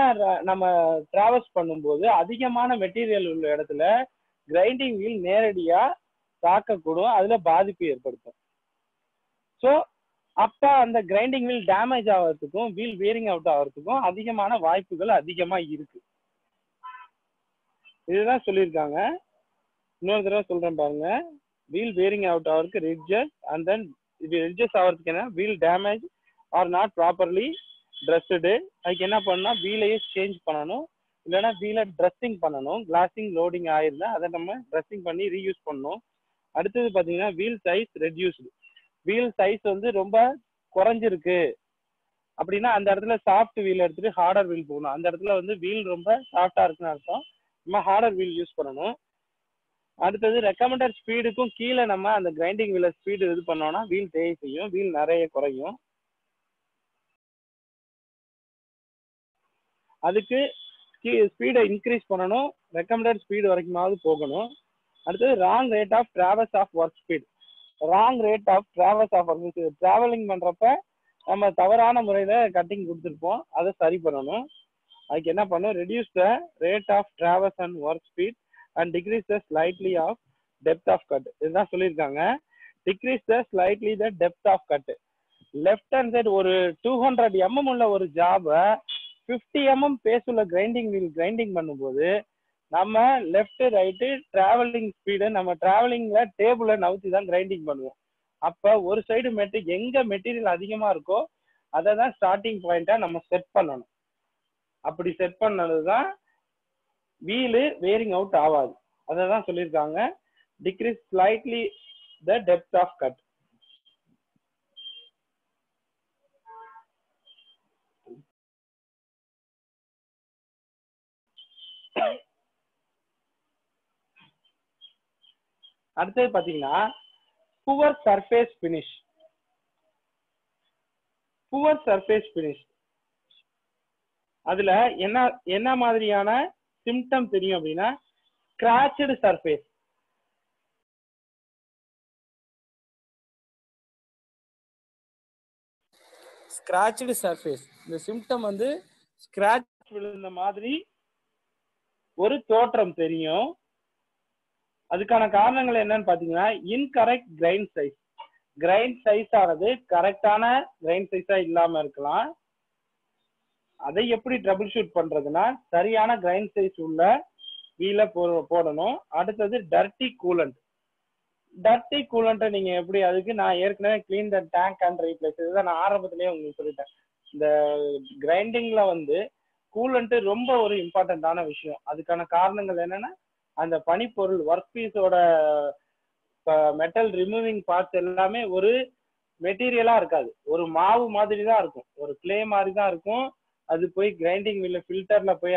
நம்ம டிராவல்ஸ் பண்ணும்போது அதிகமான மெட்டீரியல் உள்ள இடத்துல கிரைண்டிங் வீல் நேரடியா தாக்கக்கூடும், அதுல பாதிப்பு ஏற்படுத்தும். ஸோ அப்ப அந்த கிரைண்டிங் வீல் டேமேஜ் ஆகிறதுக்கும் வீல் வேரிங் அவுட் ஆகிறதுக்கும் அதிகமான வாய்ப்புகள் அதிகமா இருக்கு. இதுதான் சொல்லியிருக்காங்க. இன்னொரு தடவை சொல்றேன் பாருங்க. வீல் வேரிங் அவுட் ஆகிறதுக்கு ரிட்ஜஸ் அண்ட் தென் இது ரிட்ஜஸ் ஆகிறதுக்கு என்ன wheel damage or not properly dressed. அதுக்கு என்ன பண்ணணும் வீலையே சேஞ்ச் பண்ணணும், இல்லைன்னா வீலை ட்ரெஸ்ஸிங் பண்ணணும். கிளாசிங் லோடிங் ஆயிருந்தா அதை நம்ம ட்ரெஸ்ஸிங் பண்ணி ரீயூஸ் பண்ணணும். அடுத்தது பார்த்தீங்கன்னா wheel size reduced. Wheel size வந்து ரொம்ப குறைஞ்சிருக்கு அப்படின்னா அந்த இடத்துல சாஃப்ட் வீல் எடுத்துட்டு ஹார்டர் வீல் போகணும். அந்த இடத்துல வந்து வீல் ரொம்ப சாஃப்டா இருக்குன்னு அர்த்தம், நம்ம ஹார்டர் வீல் யூஸ் பண்ணணும். அடுத்தது ரெக்கமெண்டட் ஸ்பீடுக்கும் கீழே நம்ம அந்த கிரைண்டிங் வீல ஸ்பீடு இது பண்ணோம்னா வீல் தேய் செய்யும், வீல் நிறைய குறையும். அதுக்கு ஸ்பீடை இன்க்ரீஸ் பண்ணணும், ரெக்கமெண்டட் ஸ்பீடு வரைக்குமாவது போகணும். அடுத்தது wrong rate of travels of work speed. Wrong rate of travels of work speed travelling பண்றப்ப நம்ம தவறான முறையில கட்டிங் கொடுத்துருப்போம், அதை சரி பண்ணணும். அதுக்கு என்ன பண்ணும் reduce the rate of travels and work speed and decrease the slightly of depth of cut. இதுதான் சொல்லியிருக்காங்க. Decrease the slightly the depth of cut. Left hand side ஒரு 200 mm உள்ள ஒரு ஜாபை 50 mm பேஸ் உள்ள கிரைண்டிங் வீல் கிரைண்டிங் பண்ணும்போது நம்ம left right travelling speed நம்ம டிராவலிங்ல டேபிள நவுத்தி தான் கிரைண்டிங் பண்ணுவோம். அப்ப ஒரு சைடு எங்க மெட்டீரியல் அதிகமா இருக்கோ அதை தான் ஸ்டார்டிங் பாயிண்டா நம்ம செட் பண்ணணும். அப்படி செட் பண்ணதுதான் வீலு வேரிங் அவுட் ஆகாது. அதை தான் சொல்லியிருக்காங்க decrease slightly the depth of cut. அடுத்தது பாத்தீங்கன்னா poor surface finish. Poor surface finish அதுல என்ன மாதிரியான சிம்டம் தெரியும் அப்படின்னா ஸ்கிராட்ச்டு சர்ஃபேஸ். Scratched surface. இந்த சிம்டம் வந்து ஸ்கிராட்ச் விழுந்த மாதிரி ஒரு தோற்றம் தெரியும். அதுக்கான காரணங்கள் என்னன்னு பாத்தீங்கன்னா, incorrect grain size. Grain size ஆனது கரெக்டான கிரைன் சைஸா இல்லாம இருக்கலாம். அதை எப்படி ட்ரபிள் ஷூட் பண்றதுன்னா, சரியான கிரைன் சைஸ் உள்ள வீல போடணும். அடுத்தது டர்ட்டி கூலண்ட். டர்ட்டி கூலண்ட்டை நீங்க எப்படி, அதுக்கு நான் ஏற்கனவே clean the tank and replace, இதுதான் நான் ஆரம்பத்திலேயே உங்களுக்கு சொல்லிட்டேன். இந்த கிரைண்டிங்ல வந்து கூலண்ட் ரொம்ப ஒரு இம்பார்ட்டன்டான விஷயம். அதுக்கான காரணங்கள் என்னன்னா, அந்த பனிப்பொருள் ஒர்க் பீஸோட மெட்டல் ரிமூவிங் பார்ட்ஸ் எல்லாமே ஒரு மெட்டீரியலா இருக்காது, ஒரு மாவு மாதிரி தான் இருக்கும், ஒரு கிளே மாதிரி தான் இருக்கும். அது போய் கிரைண்டிங் வீல்ல ஃபில்டர்ல போய்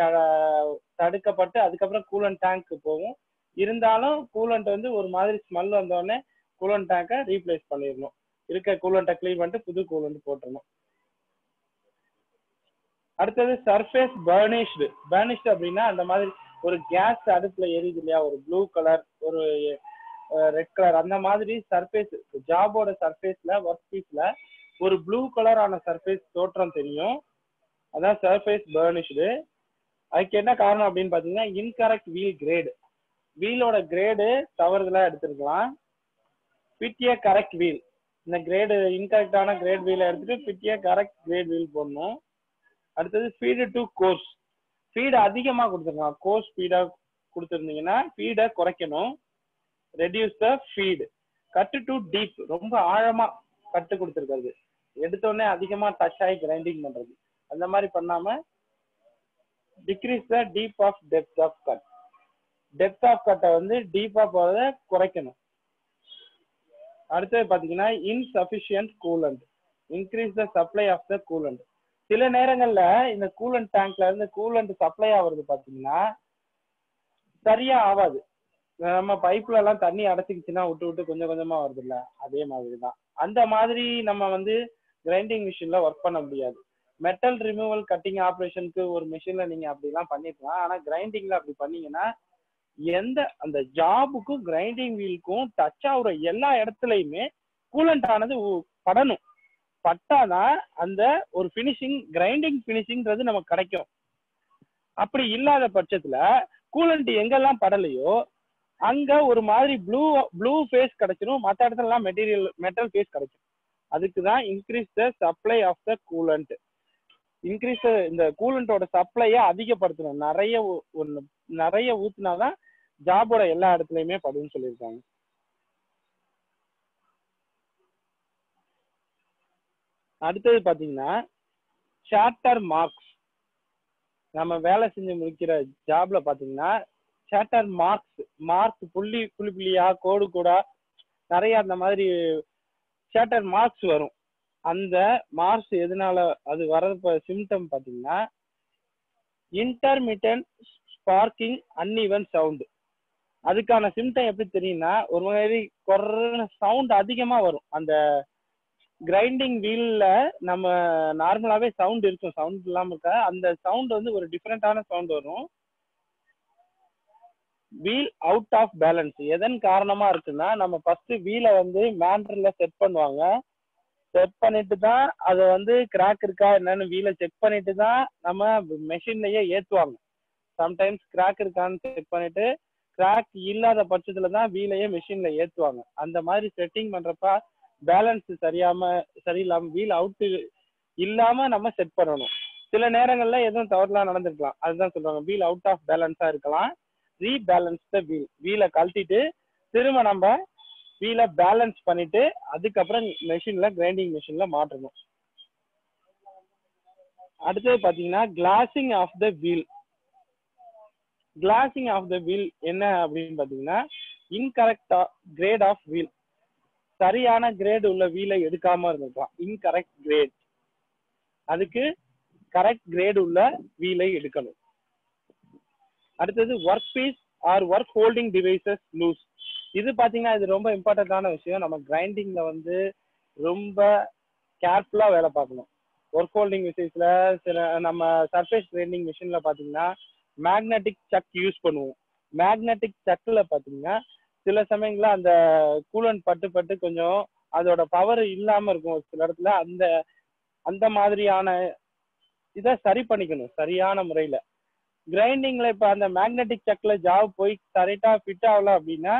தடுக்கப்பட்டு அதுக்கப்புறம் கூலண்ட் டேங்க்கு போகும். இருந்தாலும் கூலண்ட் வந்து ஒரு மாதிரி ஸ்மெல் வந்தோடனே கூலண்ட் டேங்கை ரீப்ளேஸ் பண்ணிடணும். இருக்க கூலண்ட்டை கிளீன் பண்ணிட்டு புது கூலண்ட் போட்டுடணும். அடுத்தது சர்ஃபேஸ் பர்னிஷ்டு. பர்னிஷ்டு அப்படின்னா அந்த மாதிரி ஒரு கேஸ் அடுப்புல எரியுது இல்லையா, ஒரு ப்ளூ கலர் ஒரு ரெட் கலர் அந்த மாதிரி சர்ஃபேஸ், ஜாபோட சர்ஃபேஸ்ல ஒர்க் பீஸ்ல ஒரு ப்ளூ கலர் ஆன சர்ஃபேஸ் தோற்றம் தெரியும். அதான் சர்ஃபேஸ் பர்னிஷ்டு. அதுக்கு என்ன காரணம் அப்படின்னு பாத்தீங்கன்னா, இன்கரெக்ட் வீல் கிரேடு. வீலோட கிரேடு தவறுதலா எடுத்திருக்கலாம். பிட்டிய கரெக்ட் வீல். இந்த கிரேடு இன்கரெக்டான கிரேட் வீல எடுத்துட்டு பிட்டிய கரெக்ட் கிரேட் வீல் போடணும். அடுத்தது ஃபீடு டு கோர்ஸ். ஃபீடு அதிகமா கொடுத்துருக்கலாம், கோர்ஸ் ஃபீடா கொடுத்துருந்தீங்கன்னா ஃபீடை குறைக்கணும். Reduce the feed. Cut to deep. ரொம்ப ஆழமா கட்டு கொடுத்துருக்கிறது, எடுத்தோடனே அதிகமா டச் ஆகி கிரைண்டிங் பண்றது, அந்த மாதிரி பண்ணாம decrease the deep of depth of cut. Depth of கட்டை வந்து டீப்பா போறத குறைக்கணும். அடுத்தது பாத்தீங்கன்னா insufficient coolant. Increase the supply of the coolant. சில நேரங்கள்ல இந்த கூலண்ட் டேங்க்ல இருந்து கூலண்ட் சப்ளை ஆகுறது பாத்தீங்கன்னா சரியா ஆகாது. நம்ம பைப்ல எல்லாம் தண்ணி அடைச்சிக்கிச்சுன்னா விட்டு விட்டு கொஞ்சம் கொஞ்சமா வருது இல்ல, அதே மாதிரிதான். அந்த மாதிரி நம்ம வந்து கிரைண்டிங் மிஷின்ல ஒர்க் பண்ண முடியாது. மெட்டல் ரிமூவல் கட்டிங் ஆப்ரேஷனுக்கு ஒரு மிஷின்ல நீங்க அப்படிலாம் பண்ணிக்கலாம். ஆனா கிரைண்டிங்ல அப்படி பண்ணீங்கன்னா எந்த அந்த ஜாபுக்கும் கிரைண்டிங் வீலுக்கும் டச் ஆகுற எல்லா இடத்துலயுமே கூலண்ட் ஆனது படணும். பட்டாதான் அந்த ஒரு பினிஷிங், கிரைண்டிங் பினிஷிங்கிறது நமக்கு கிடைக்கும். அப்படி இல்லாத பட்சத்துல கூலண்ட் எங்கெல்லாம் படலையோ அங்க ஒரு மாதிரி ப்ளூ ஃபேஸ் கிடைச்சிடும், மற்ற இடத்துல எல்லாம் மெட்டல் ஃபேஸ் கிடைக்கும். அதுக்குதான் increase the supply of the coolant. Increase இந்த கூலண்டோட சப்ளையை அதிகப்படுத்தணும். நிறைய ஊத்துனாதான் ஜாபோட எல்லா இடத்துலயுமே படுன்னு சொல்லியிருக்காங்க. அடுத்தது பாத்தீங்கன்னா ஷாட்டர் மார்க்ஸ். நம்ம வேலை செஞ்சு முடிக்கிற ஜாப்ல பாத்தீங்கன்னா ஷாட்டர் மார்க்ஸ் புள்ளி புள்ளியா கோடு கூடா நிறைய அந்த மாதிரி ஷாட்டர் மார்க்ஸ் வரும். அந்த மார்க்ஸ் எதனால அது வர்றது சிம்டம் பாத்தீங்கன்னா இன்டர்மிட்டன்ட் ஸ்பார்க்கிங் அன்இவன் சவுண்ட். அதுக்கான சிம்டம் எப்படி தெரியும்னா, ஒரு மாதிரி குறைன சவுண்ட் அதிகமா வரும். அந்த கிரைண்டிங் வீல்ல நம்ம நார்மலாவே சவுண்ட் இருக்கும், சவுண்ட் இல்லாம இருக்க அந்த சவுண்ட் வந்து ஒரு டிஃப்ரெண்டான சவுண்ட் வரும். வீல் அவுட் ஆஃப் பேலன்ஸ் எதன் காரணமா இருக்குன்னா, நம்ம ஃபர்ஸ்ட் வீலை வந்து மேண்டர்ல செட் பண்ணுவாங்க. செட் பண்ணிட்டு தான் அதை வந்து கிராக் இருக்கா என்னன்னு வீலை செக் பண்ணிட்டு தான் நம்ம மெஷின்லயே ஏத்துவாங்க. சம்டைம்ஸ் கிராக் இருக்கான்னு செக் பண்ணிட்டு கிராக் இல்லாத பட்சத்துல தான் வீலையே மெஷின்ல ஏத்துவாங்க. அந்த மாதிரி செட்டிங் பண்றப்ப பேலன்ஸ் சரியில்லாம வீல் அவுட் இல்லாம நம்ம செட் பண்ணணும். சில நேரங்கள்ல எதுவும் தவறுலாம் நடந்திருக்கலாம், அதுதான் சொல்லுவாங்க வீல் அவுட் ஆஃப் பேலன்ஸா இருக்கலாம். ரீபேலன்ஸ் த வீல். வீலை கழட்டிட்டு திரும்ப நம்ம வீலை பேலன்ஸ் பண்ணிட்டு அதுக்கப்புறம் மெஷின்ல கிரைண்டிங் மெஷின்ல மாற்றணும். அடுத்தது பாத்தீங்கன்னா glazing of the wheel. Glazing of the wheel என்ன அப்படின்னு பாத்தீங்கன்னா இன்கரெக்ட் கிரேட் ஆஃப் வீல். சரியான கிரேட் உள்ள வீலை எடுக்காம இருந்திருக்கலாம், இன்கரெக்ட் கிரேட். அதுக்கு கரெக்ட் கிரேட் உள்ள வீலை எடுக்கணும். அடுத்தது work piece or work holding devices loose. இது பாத்தீங்கன்னா இது ரொம்ப இம்பார்ட்டன்டான விஷயம். நம்ம கிரைண்டிங்ல வந்து ரொம்ப கேர்ஃபுல்லா வேலை பார்க்கணும். ஒர்க் ஹோல்டிங் விஷயத்துல சில நம்ம சர்ஃபேஸ் கிரைண்டிங் மிஷின்ல பாத்தீங்கன்னா மேக்னெட்டிக் சக் யூஸ் பண்ணுவோம். மேக்னெட்டிக் சக்ல பாத்தீங்கன்னா சில சமயங்கள்ல அந்த கூலண்ட் பட்டு கொஞ்சம் அதோட பவர் இல்லாம இருக்கும் சில இடத்துல. அந்த அந்த மாதிரியான இதை சரி பண்ணிக்கணும் சரியான முறையில. கிரைண்டிங்ல இப்ப அந்த மேக்னெட்டிக் சக்ல ஜாப் போய் கரெக்டா ஃபிட் ஆகல அப்படின்னா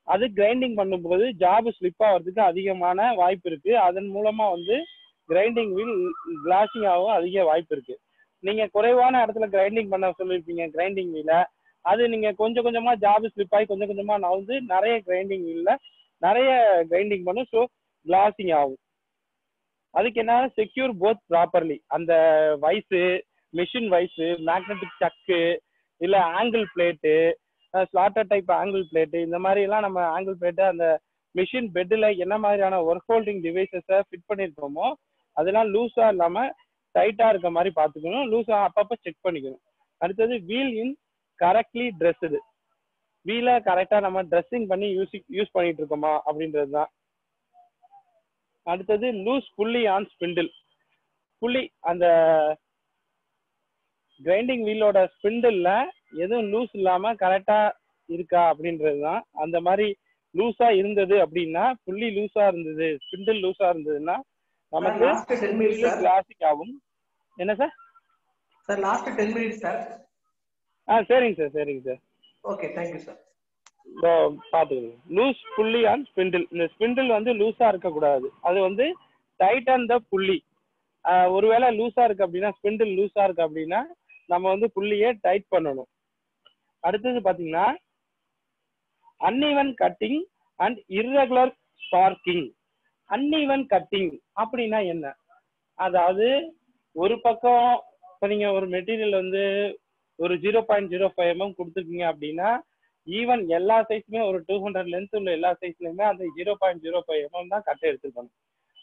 அது கிரைண்டிங் பண்ணும்போது ஜாப் ஸ்லிப் ஆகிறதுக்கு அதிகமான வாய்ப்பு இருக்கு. அதன் மூலமா வந்து கிரைண்டிங் வீல் கிளாசிங் ஆகும் அதிக வாய்ப்பு இருக்கு. நீங்க குறைவான இடத்துல கிரைண்டிங் பண்ண சொல்லியிருப்பீங்க கிரைண்டிங் வீல, அது நீங்க கொஞ்சம் கொஞ்சமா ஜாப் ஸ்லிப் ஆகி கொஞ்சம் கொஞ்சமா நவுந்து நிறைய கிரைண்டிங் வீல்ல நிறைய கிரைண்டிங் பண்ணும். ஸோ கிளாசிங் ஆகும். அதுக்கு என்ன செக்யூர் போத் ப்ராப்பர்லி அந்த வைஸு மிஷின் வைஸு மேக்னெட்டிக் சக்கு இல்லை angle plate slaughter type angle plate இந்த மாதிரி எல்லாம் நம்ம ஆங்கிள் பிளேட்டு அந்த மிஷின் பெட்டில் என்ன மாதிரியான ஒர்க் ஹோல்டிங் டிவைசஸை ஃபிட் பண்ணியிருக்கோமோ அதெல்லாம் லூஸாக இல்லாமல் டைட்டாக இருக்க மாதிரி பார்த்துக்கணும். லூஸாக அப்பப்போ செக் பண்ணிக்கணும். அடுத்தது வீல் இன் கரெக்ட்லி ட்ரெஸ்ஸுடு, வீலை கரெக்டாக நம்ம ட்ரெஸ்ஸிங் பண்ணி யூஸ் பண்ணிட்டு இருக்கோமா அப்படின்றது தான். அடுத்தது லூஸ் புள்ளி ஆன் ஸ்பிண்டில், புள்ளி அந்த கிரைண்டிங் வீலோட ஸ்பிண்டில்ல எதுவும் லூஸ் இல்லாம கரெக்டா இருக்கா அப்படின்றது தான். அந்த மாதிரி லூஸா இருந்தது அப்படின்னா, புள்ளி லூஸா இருந்தது, ஸ்பிண்டில் லூஸா இருந்ததுன்னா நமக்கு கிளாசிக் ஆகும். என்ன sir? Sir last 10 minutes sir. சரிங்க சார், சரிங்க சார். Okay, thank you sir. பார்த்துக்கோங்க. லூஸ் புள்ளி ஆன் ஸ்பிண்டில், இந்த ஸ்பிண்டில் வந்து லூஸா இருக்கக்கூடாது, அது வந்து டைட் ஆன் த புள்ளி. ஒருவேளை லூஸா இருக்கு அப்படின்னா, ஸ்பிண்டில் லூஸா இருக்கு அப்படின்னா நம்ம வந்து புள்ளியை டைட் பண்ணணும். அடுத்தது பாத்தீங்கன்னா uneven cutting and irregular sparking. Uneven cutting அப்படின்னா என்ன? அதாவது ஒரு பக்கம் இப்போ நீங்க ஒரு மெட்டீரியல் வந்து ஒரு 0.05 mm கொடுத்துருக்கீங்க அப்படின்னா ஈவன் எல்லா சைஸ்லுமே ஒரு 200 லென்த் உள்ள எல்லா சைஸ்லயுமே அந்த 0.05 mm தான் கட்டை எடுத்துக்கணும்.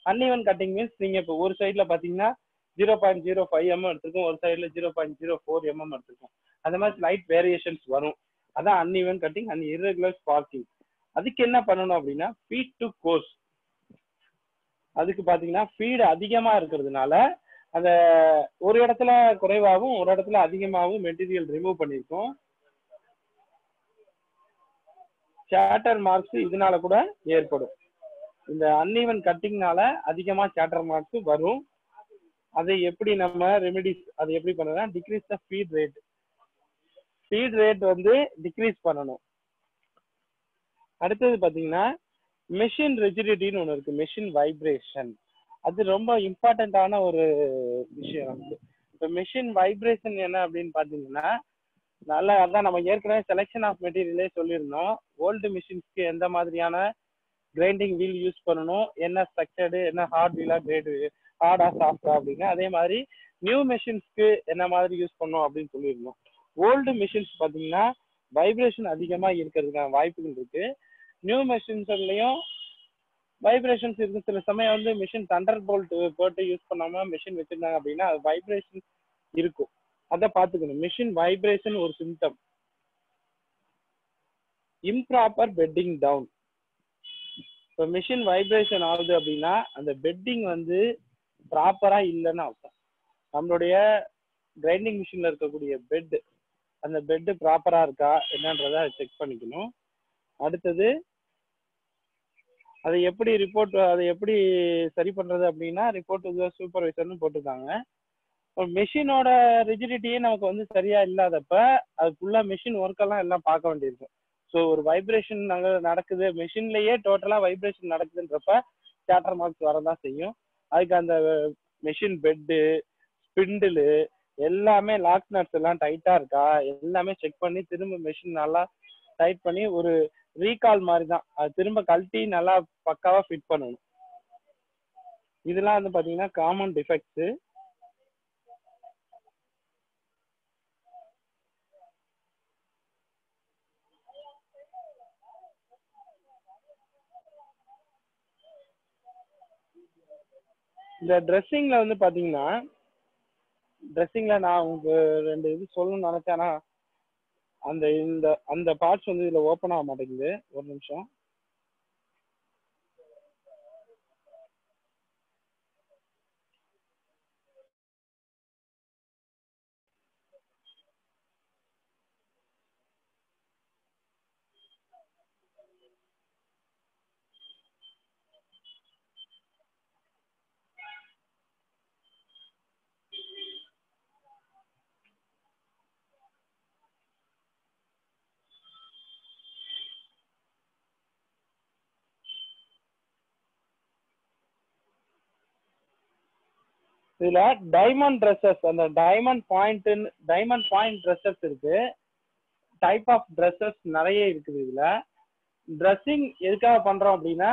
அன்இவன் கட்டிங் மீன்ஸ் நீங்க இப்போ ஒரு சைட்ல பாத்தீங்கன்னா 0.05 mm எடுத்துருக்கும், ஒரு சைட்ல 0.04 mm எடுத்துருக்கும். அந்த மாதிரி ஸ்லைட் வேரியேஷன்ஸ் வரும். அதான் uneven cutting and irregular sparking. அதுக்கு என்ன பண்ணணும் அப்படின்னா ஃபீட் டு கோர்ஸ். அதுக்கு பாத்தீங்கன்னா ஃபீடு அதிகமா இருக்கிறதுனால அந்த ஒரு இடத்துல குறைவாகவும் ஒரு இடத்துல அதிகமாகவும் மெட்டீரியல் ரிமூவ் பண்ணியிருக்கோம். சேட்டர் மார்க்ஸ் இதனால கூட ஏற்படும். இந்த அன்இவன் கட்டிங்னால அதிகமா சேட்டர் மார்க்ஸ் வரும். அதை எப்படி நம்ம ரெமெடிஸ் அதை எப்படி பண்ணணும்னா decrease the feed rate. Feed rate வந்து டிக்ரீஸ் பண்ணணும். அடுத்தது பாத்தீங்கன்னா மெஷின் ரிஜிடிட்டின்னு ஒன்று இருக்கு, மெஷின் வைப்ரேஷன். அது ரொம்ப இம்பார்ட்டண்ட்டான ஒரு விஷயம் நமக்கு. இப்போ மெஷின் வைப்ரேஷன் என்ன அப்படின்னு பார்த்தீங்கன்னா நல்லா அதான் நம்ம ஏற்கனவே செலெக்ஷன் ஆஃப் மெட்டீரியலே சொல்லியிருந்தோம். ஓல்டு மிஷின்ஸ்க்கு எந்த மாதிரியான கிரைண்டிங் வீல் யூஸ் பண்ணணும், என்ன ஸ்ட்ரக்சர்டு, என்ன ஹார்ட் வீலா கிரேடு ஹார்டா சாஃப்டா அப்படின்னு. அதே மாதிரி நியூ மிஷின்ஸ்க்கு என்ன மாதிரி யூஸ் பண்ணணும் அப்படின்னு சொல்லியிருந்தோம். ஓல்டு மிஷின்ஸ் பார்த்தீங்கன்னா வைப்ரேஷன் அதிகமாக இருக்கிறதுக்கான வாய்ப்புகள் இருக்கு. நியூ மிஷின்ஸ்லையும் வைப்ரேஷன்ஸ் இருக்கு. சில சமயம் வந்து மிஷின் தண்டர் போல்ட் போட்டு யூஸ் பண்ணாம மிஷின் வச்சிருந்தாங்க அப்படின்னா அது வைப்ரேஷன் இருக்கும். அதை பார்த்துக்கணும். மிஷின் வைப்ரேஷன் ஒரு சிம்டம். Improper bedding down. இப்போ மிஷின் வைப்ரேஷன் ஆகுது அப்படின்னா அந்த பெட்டிங் வந்து ப்ராப்பரா இல்லைன்னு அர்த்தம். நம்மளுடைய கிரைண்டிங் மிஷின்ல இருக்கக்கூடிய பெட், அந்த பெட்டு ப்ராப்பரா இருக்கா என்னன்றதை செக் பண்ணிக்கணும். அடுத்தது அதை எப்படி ரிப்போர்ட், அதை எப்படி சரி பண்றது அப்படின்னா ரிப்போர்ட் டு சூப்பர்வைசர்னு போட்டிருக்காங்க. மெஷினோட ரிஜிடிட்டியே நமக்கு வந்து சரியா இல்லாதப்ப அதுக்குள்ள மெஷின் ஒர்க்கெல்லாம் எல்லாம் பார்க்க வேண்டியிருக்கும். ஸோ ஒரு வைப்ரேஷன் நடக்குது மெஷின்லயே டோட்டலா வைப்ரேஷன் நடக்குதுன்றப்ப சேட்டர் மார்க்ஸ் வரதான் செய்யும். அதுக்கு அந்த மெஷின் பெட்டு, ஸ்பிண்டிலு எல்லாமே லாக் நட்ஸ் எல்லாம் டைட்டா இருக்கா எல்லாமே செக் பண்ணி திரும்ப மெஷின் நல்லா டைட் பண்ணி ஒரு ரீகால் மாதிரி தான் அது திரும்ப கழட்டி நல்லா பக்காவா ஃபிட் பண்ணணும். இதெல்லாம் வந்து பாத்தீங்கன்னா காமன் டிஃபெக்ட்ஸ். இந்த ட்ரெஸ்ஸிங்ல வந்து பாத்தீங்கன்னா ட்ரெஸ்ஸிங்ல நான் உங்களுக்கு 2 இது சொல்லணும்னு நினைச்சேன்னா அந்த பார்ட்ஸ் வந்து இதுல ஓப்பன் ஆக மாட்டேங்குது. ஒரு நிமிஷம். இதுல டைமண்ட் ட்ரெஸ்ஸஸ், அந்த டைமண்ட் பாயிண்ட் ட்ரெஸ்ஸஸ் இருக்கு. டைப் ஆஃப் ட்ரெஸ்ஸஸ் நிறைய இருக்குது. இதுல ட்ரெஸ்ஸிங் எதுக்காக பண்றோம் அப்படின்னா,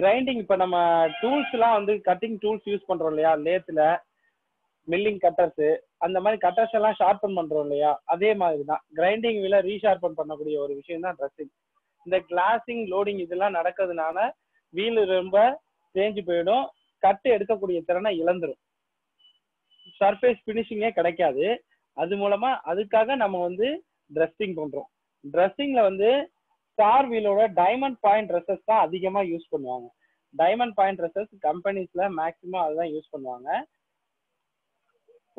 கிரைண்டிங் இப்ப நம்ம டூல்ஸ் எல்லாம் வந்து கட்டிங் டூல்ஸ் யூஸ் பண்றோம் இல்லையா, லேத்துல மில்லிங் கட்டர்ஸ், அந்த மாதிரி கட்டர்ஸ் எல்லாம் ஷார்பன் பண்றோம் இல்லையா, அதே மாதிரி தான் கிரைண்டிங் வீல ரீஷார்பன் பண்ணக்கூடிய ஒரு விஷயம் தான் ட்ரெஸ்ஸிங். இந்த கிளாசிங் லோடிங் இதெல்லாம் நடக்கிறதுனால வீல் ரொம்ப தேஞ்சு போயிடும், கட்டு எடுக்கக்கூடிய திறனை இழந்துரும், சர்ஃபேஸ் பினிஷிங்கே கிடைக்காது. அது மூலமா அதுக்காக நம்ம வந்து ட்ரெஸ்ஸிங் பண்றோம். ட்ரெஸ்ஸிங்ல வந்து ஸ்டார் வீலோட டைமண்ட் பாயிண்ட் ட்ரெஸ்ஸஸ் தான் அதிகமா யூஸ் பண்ணுவாங்க. டைமண்ட் பாயிண்ட் ட்ரெஸ்ஸஸ் கம்பெனிஸ்ல மேக்சிமம் அதுதான் யூஸ் பண்ணுவாங்க.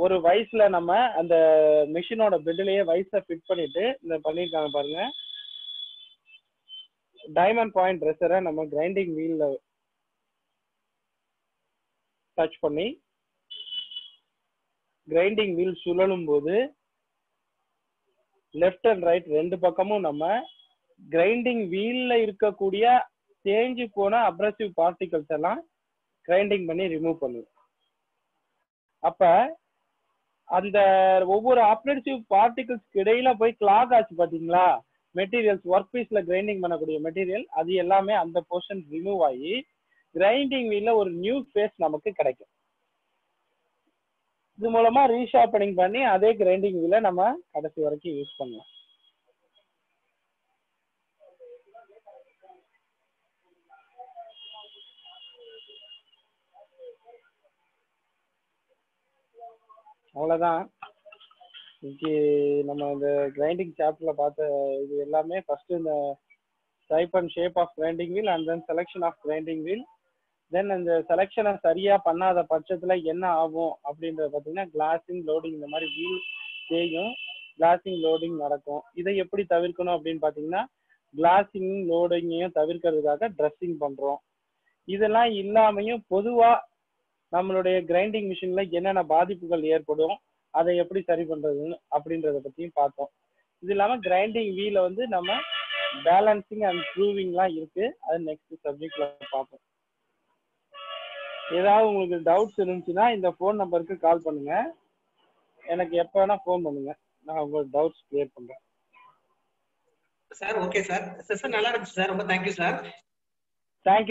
ஒரு வைஸ்ல நம்ம அந்த மிஷினோட பெட்லயே வைஸை ஃபிட் பண்ணிட்டு இந்த பண்ணிருக்காங்க பாருங்க. டைமண்ட் பாயிண்ட் ட்ரெஸ்ஸரை நம்ம கிரைண்டிங் வீல்ல டச் பண்ணி கிரைண்டிங் வீல் சுழலும் போது லெஃப்ட் அண்ட் ரைட் ரெண்டு பக்கமும் நம்ம கிரைண்டிங் வீல்ல இருக்கக்கூடிய தேஞ்சு போன அப்ரசிவ் பார்ட்டிகல்ஸ் எல்லாம் கிரைண்டிங் பண்ணி ரிமூவ் பண்ணுவோம். அப்ப அந்த ஒவ்வொரு அப்ரசிவ் பார்ட்டிகல்ஸ்க்கு இடையில போய் கிளாக் ஆச்சு பாத்தீங்களா, மெட்டீரியல்ஸ் ஒர்க் பீஸ்ல கிரைண்டிங் பண்ணக்கூடிய மெட்டீரியல், அது எல்லாமே அந்த போர்ஷன் ரிமூவ் ஆகி கிரைண்டிங் வீல்ல ஒரு நியூ ஃபேஸ் நமக்கு கிடைக்கும். இது மூலமா ரீஷார்பனிங் பண்ணி அதே கிரைண்டிங் வீல நம்ம கடைசி வரைக்கும் யூஸ் பண்ணலாம். அவ்வளவுதான். இன்னைக்கு நம்ம இந்த கிரைண்டிங் சாப்டர்ல பார்த்த இது எல்லாமே ஃபர்ஸ்ட் இந்த type and shape of grinding wheel and then selection of grinding wheel. Then அந்த செலெக்ஷனை சரியா பண்ணாத பட்சத்துல என்ன ஆகும் அப்படின்றத பார்த்தீங்கன்னா, கிளாசிங் லோடிங் இந்த மாதிரி வீல் தேயும், கிளாசிங் லோடிங் நடக்கும். இதை எப்படி தவிர்க்கணும் அப்படின்னு பார்த்தீங்கன்னா, கிளாசிங் லோடிங்கையும் தவிர்க்கிறதுக்காக ட்ரெஸ்ஸிங் பண்றோம். இதெல்லாம் இல்லாமையும் பொதுவா நம்மளுடைய கிரைண்டிங் மிஷின்ல என்னென்ன பாதிப்புகள் ஏற்படும், அதை எப்படி சரி பண்றதுன்னு அப்படின்றத பத்தியும் பார்த்தோம். இது இல்லாம கிரைண்டிங் வீல வந்து நம்ம பேலன்சிங் அண்ட் ப்ரூவிங்லாம் இருக்கு, அது நெக்ஸ்ட் சப்ஜெக்ட்ல பார்ப்போம். ஏதாவது உங்களுக்கு டவுட்ஸ் இருந்துச்சுன்னா இந்த ஃபோன் நம்பருக்கு கால் பண்ணுங்க, எனக்கு எப்போ வேணா ஃபோன் பண்ணுங்க, நான் உங்களுக்கு டவுட்ஸ் கிளியர் பண்றேன். சார் ஓகே சார், செஷன் நல்லா இருந்துச்சு சார், ரொம்ப தேங்க்யூ சார். தேங்க்யூ.